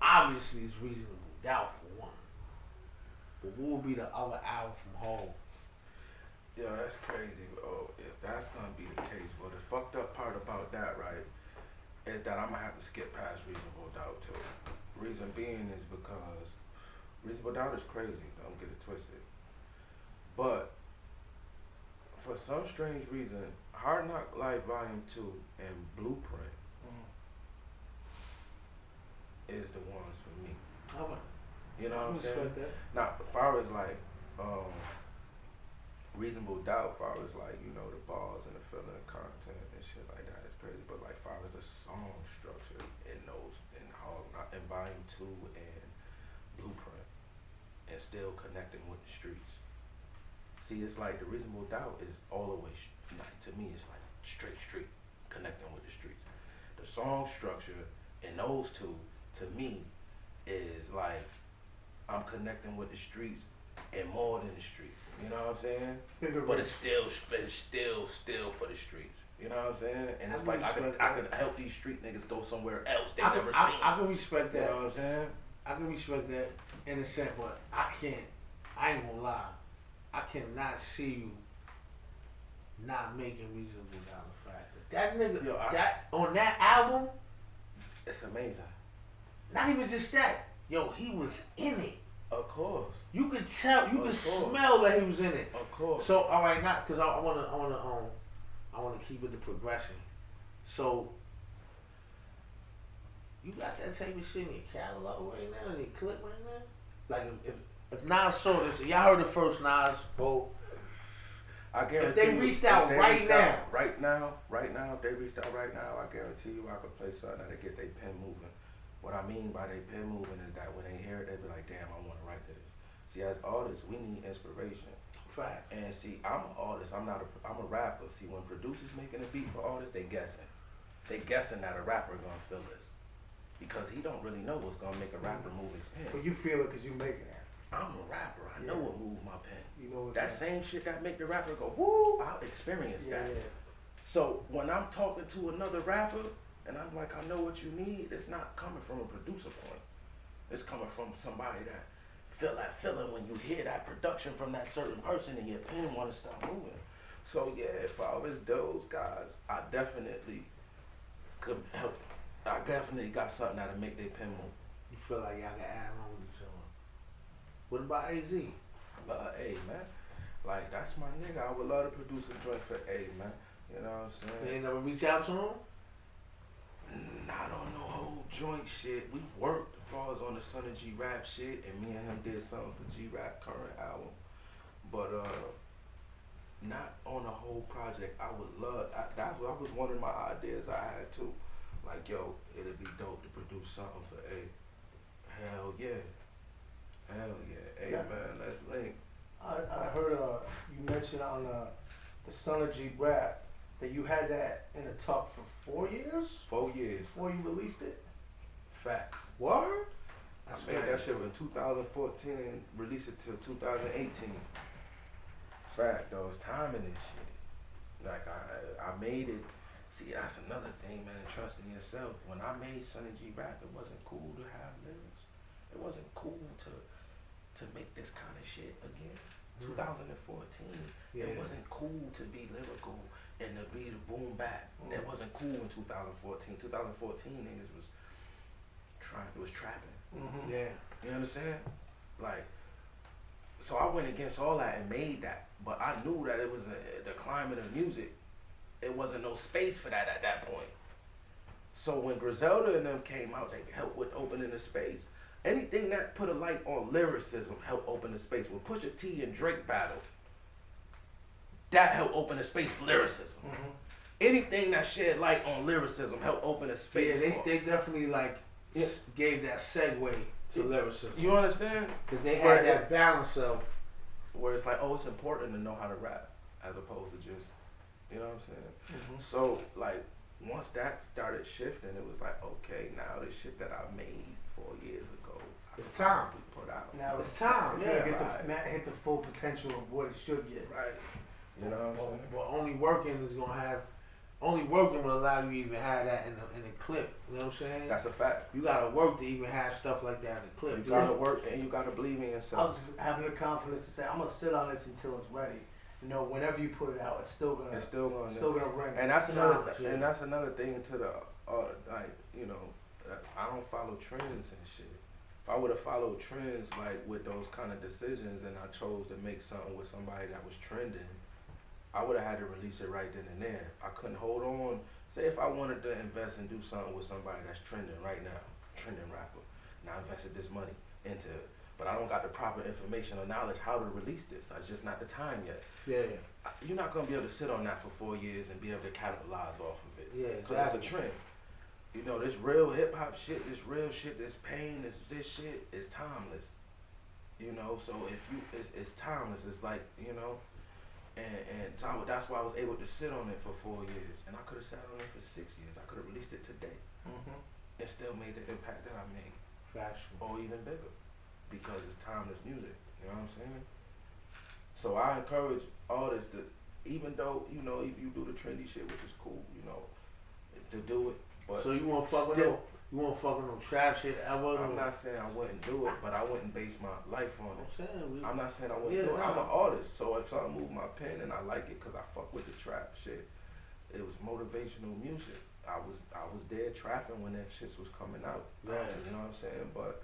Obviously, it's Reasonable Doubt for one. But what would be the other album from Hov? Yeah, that's crazy. Oh, if that's gonna be the case, well, the fucked up part about that, right, is that I'm gonna have to skip past Reasonable Doubt too. Reason being is because Reasonable Doubt is crazy. Don't get it twisted. But for some strange reason, Hard Knock Life Volume 2 and Blueprint is the ones for me. Alright. You know what I'm saying? Respect that. Now, as far as like Reasonable Doubt, as far as like, you know, the bars and the feeling and content and shit like that is crazy. But like, as far as the song structure in those, in Hard Knock, in Volume 2 and Blueprint, and still connecting with the streets. See, it's like the Reasonable Doubt is all the way, like, to me, it's like straight street, connecting with the streets. The song structure in those 2, to me, is like, I'm connecting with the streets and more than the streets. You know what I'm saying? But it's still for the streets. You know what I'm saying? And it's like I could help these street niggas go somewhere else they never seen. I can respect that. You know what I'm saying? I can respect that in a sense, but I ain't gonna lie. I cannot see you not making Reasonable Doubt a factor. That nigga, on that album, It's amazing. not even just that. Yo, he was in it. Of course. You could tell, you could Of course. smell that he was in it. Of course. So, all right, not because I wanna keep it the progression. So, you got that type of shit in your catalog right now, in your clip right now. Like if Nas saw this, y'all heard the first Nas quote. I guarantee If they you, reached out if they right reached now. out right now, if they reached out right now, I guarantee you I could play something that'll get their pen moving. What I mean by they pen moving is that when they hear it, they be like, damn, I want to write to this. See, as artists, we need inspiration. Fact. And see, I'm an artist. I'm a rapper. See, when producers making a beat for artists, they guessing. They guessing that a rapper gonna feel this, because he don't really know what's gonna make a rapper move his pen. But you feel it because you making it. I'm a rapper. I know what moves my pen. You know what's That same shit that make the rapper go woo. I'll experience Yeah, that. yeah. So when I'm talking to another rapper and I'm like, I know what you need, it's not coming from a producer point. It's coming from somebody that feel that feeling when you hear that production from that certain person and your pen want to start moving. So yeah, if I was those guys, I definitely could help. I definitely got something that'll make their pen move. You feel like y'all can add on with each other. What about AZ? A, man. Like, that's my nigga. I would love to produce a joint for A, man. You know what I'm You saying? ain't never reach out to him? Not on no whole joint shit. We worked as far as on the Son of G Rap shit, and me and him did something for G Rap current album. But not on a whole project. I would love. That was one of my ideas I had too. Like, yo, it'd be dope to produce something for A. Hell yeah. Hell yeah. Hey Yeah. man, let's link. I heard you mentioned on the Son of G Rap that you had that in the tuck for 4 years 4 years. before you released it. Facts. Word? I made that shit in 2014 and released it till 2018. Fact though, it's timing this shit. Like I made it. See, that's another thing, man, trusting yourself. When I made Son of G Rap, it wasn't cool to have lyrics. It wasn't cool to make this kind of shit again. 2014, Yeah. it wasn't cool to be lyrical and to be the boom bap. It wasn't cool in 2014. 2014 niggas was trapping. Mm-hmm. Yeah. You understand? Like, so I went against all that and made that. But I knew that it was the climate of music. It wasn't no space for that at that point. So when Griselda and them came out, they helped with opening the space. Anything that put a light on lyricism helped open the space. When Pusha T and Drake battled, that helped open the space for lyricism. Mm-hmm. Anything that shed light on lyricism helped open a space Yeah, for. they definitely like Yeah. gave that segue to lyricism. You understand? Because they Where had that balance of, Where it's like, oh, it's important to know how to rap as opposed to just, you know what I'm saying? Mm-hmm. So, like, once that started shifting, it was like, okay, now this shit that I made 4 years ago, I It's could time. possibly put out. Now it's time. It's Yeah, gonna get right. hit the full potential of what it should get. Right. You know what I'm saying? but only working is gonna have, only working will allow you to even have that in the clip. You know what I'm saying? That's a fact. You gotta work to even have stuff like that in the clip. You gotta work and you gotta believe in I yourself. was just having the confidence to say I'm gonna sit on this until it's ready. You know, whenever you put it out, it's still gonna It's still going ring. And that's Yeah. another thing to the like, you know, I don't follow trends and shit. If I would have followed trends like with those kind of decisions and I chose to make something with somebody that was trending, I would have had to release it right then and there. I couldn't hold on. Say if I wanted to invest and do something with somebody that's trending right now, trending rapper, and I invested this money into it, but I don't got the proper information or knowledge how to release this. It's just not the time yet. Yeah. You're not gonna be able to sit on that for 4 years and be able to capitalize off of it. Yeah, Because exactly. it's a trend. You know, this real hip hop shit, this real shit, this pain, this shit is timeless. You know, so if you, it's timeless. It's like, you know, and so that's why I was able to sit on it for 4 years. And I could have sat on it for 6 years. I could have released it today Mm-hmm. and still made the impact that I made, Factual. or even bigger, because it's timeless music. You know what I'm saying? So I encourage artists to, even though, you know, if you do the trendy shit, which is cool, you know, to do it. But So you won't fuck with still- no, you won't fuck with no trap shit ever? I'm not saying I wouldn't do it, but I wouldn't base my life on I'm it. saying I'm not saying I wouldn't Yeah, do it. I'm nah. an artist, so if something move my pen and I like it because I fuck with the trap shit, it was motivational music. I was there trapping when that shit was coming out. Yeah. You know what I'm saying? But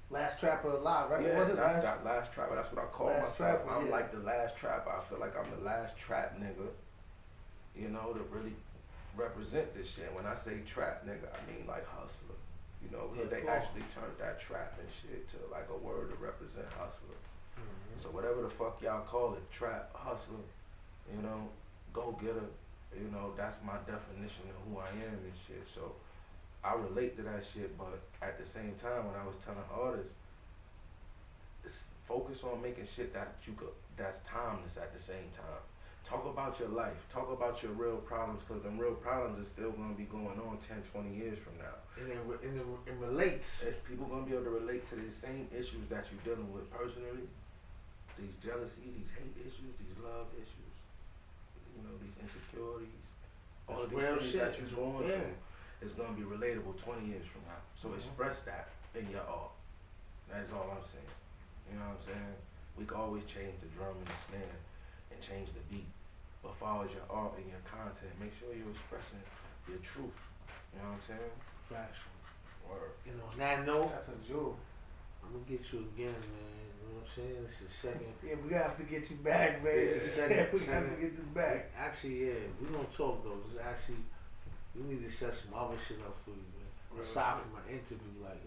Last Trapper Alive, right? yeah, What was it? that's that last trapper. That's what I call Last myself. trapper, I'm yeah. like the last trapper. I feel like I'm the last trap nigga. You know, to really represent this shit. When I say trap nigga, I mean like hustler. You know, 'cause Yeah, they cool. actually turned that trap and shit to like a word to represent hustler. Mhm. So whatever the fuck y'all call it, trap, hustler, you know, go getter, you know, that's my definition of who I am and shit. So I relate to that shit, but at the same time, when I was telling artists, focus on making shit that you could that's timeless at the same time. Talk about your life. Talk about your real problems, because them real problems are still going to be going on 10, 20 years from now. And it relates. It's people going to be able to relate to these same issues that you're dealing with personally. These jealousy, these hate issues, these love issues. You know, these insecurities. All of these things that you're going through is going to be relatable 20 years from now. So express that in your art. That's all I'm saying. You know what I'm saying? We can always change the drum and the snare and change the beat. But as far as your art and your content, make sure you're expressing your truth. You know what I'm saying? Factual. Word. And on that note, That's a jewel. I'm gonna get you again, man. You know what I'm saying? This is second. Yeah, we have to get you back, man. Yeah. We have to get you back. Actually, yeah, we gonna talk though. Cause actually, we need to set some other shit up for you, man. Real Aside shit. from my interview, like,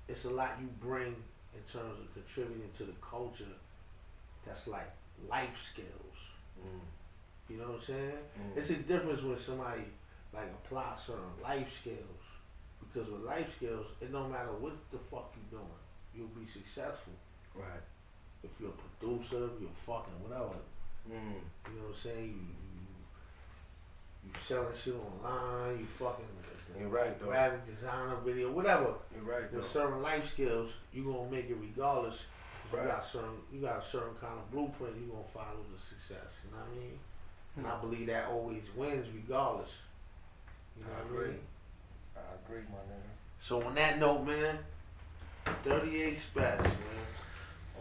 it's a lot you bring in terms of contributing to the culture. That's like life skills. You know what I'm saying? It's a difference when somebody like applies certain life skills. Because with life skills, it don't matter what the fuck you doing, you'll be successful. Right. If you're a producer, you're fucking whatever. You know what I'm saying? You selling shit online, you fucking You're right, though. graphic designer, video, whatever. You're right, though. With certain life skills, you gonna make it regardless. Right. You got a certain kind of blueprint you gonna follow the success. You know what I mean? And I believe that always wins regardless. You know what I mean? I agree, my nigga. So on that note, man, 38 Spesh, man.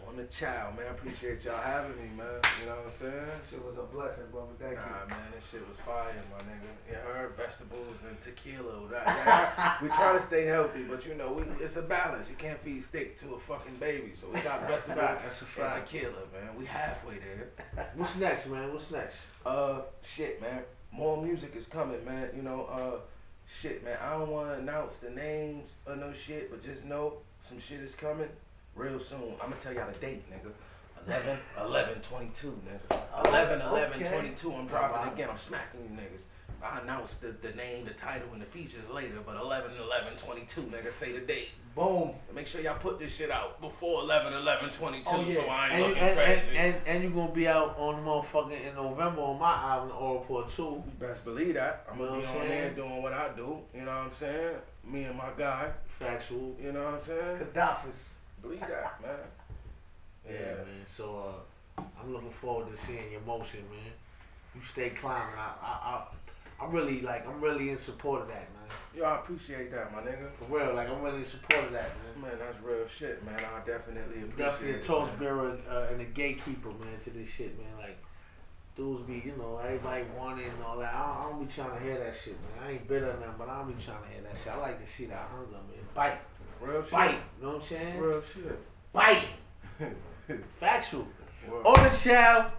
On the Chow, man. Appreciate y'all having me, man. You know what I'm saying? Shit was a blessing, brother. Thank you. Nah, man, this shit was fire, my nigga. You heard vegetables and tequila. We try to stay healthy, but you know, it's a balance. You can't feed steak to a fucking baby, so we got vegetables That's a and fact. tequila, man. We halfway there. What's next, man? What's next? Shit, man. More music is coming, man. You know, shit, man. I don't want to announce the names or no shit, but just know some shit is coming real soon. I'm gonna tell y'all the date, nigga. 11/11/22, nigga. 11/11/22. I'm dropping again. I'm smacking you niggas. I announced the name, the title, and the features later, but 11/11/22, nigga. Say the date. Boom. Make sure y'all put this shit out before 11/11/22, Oh, yeah. so I ain't And looking crazy. and you gonna be out on the motherfucking in November on my album, The Oral Report 2. You best believe that. I'm gonna You know be what I'm on there saying? doing what I do. You know what I'm saying? Me and my guy. Factual. You know what I'm saying? Khadafi's. Believe that, man. Yeah, man. So I'm looking forward to seeing your motion, man. You stay climbing. I'm really in support of that, man. Yo, I appreciate that, my nigga. For real, like I'm really in support of that, man. Man, that's real shit, man. I definitely appreciate Definitely a it. torchbearer and a gatekeeper, man, to this shit, man. Like, dudes be, you know, everybody wanting and all that. I don't be trying to hear that shit, man. I ain't bitter or nothing, but I don't be trying to hear that shit. I like to see that hunger, man. Bite. Real shit. Bite. You know what I'm saying? Real shit. Bite. Factual. Word. On Da Chow.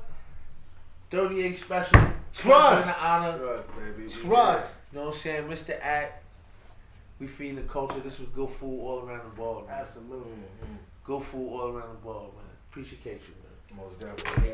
38 Special. Trust. Been an honor. Trust, baby. Trust. You know what I'm saying? Mr. Act. We feeding the culture. This was good food all around the ball, man. Absolutely. Good food all around the ball, man. Appreciate you, man. Most definitely.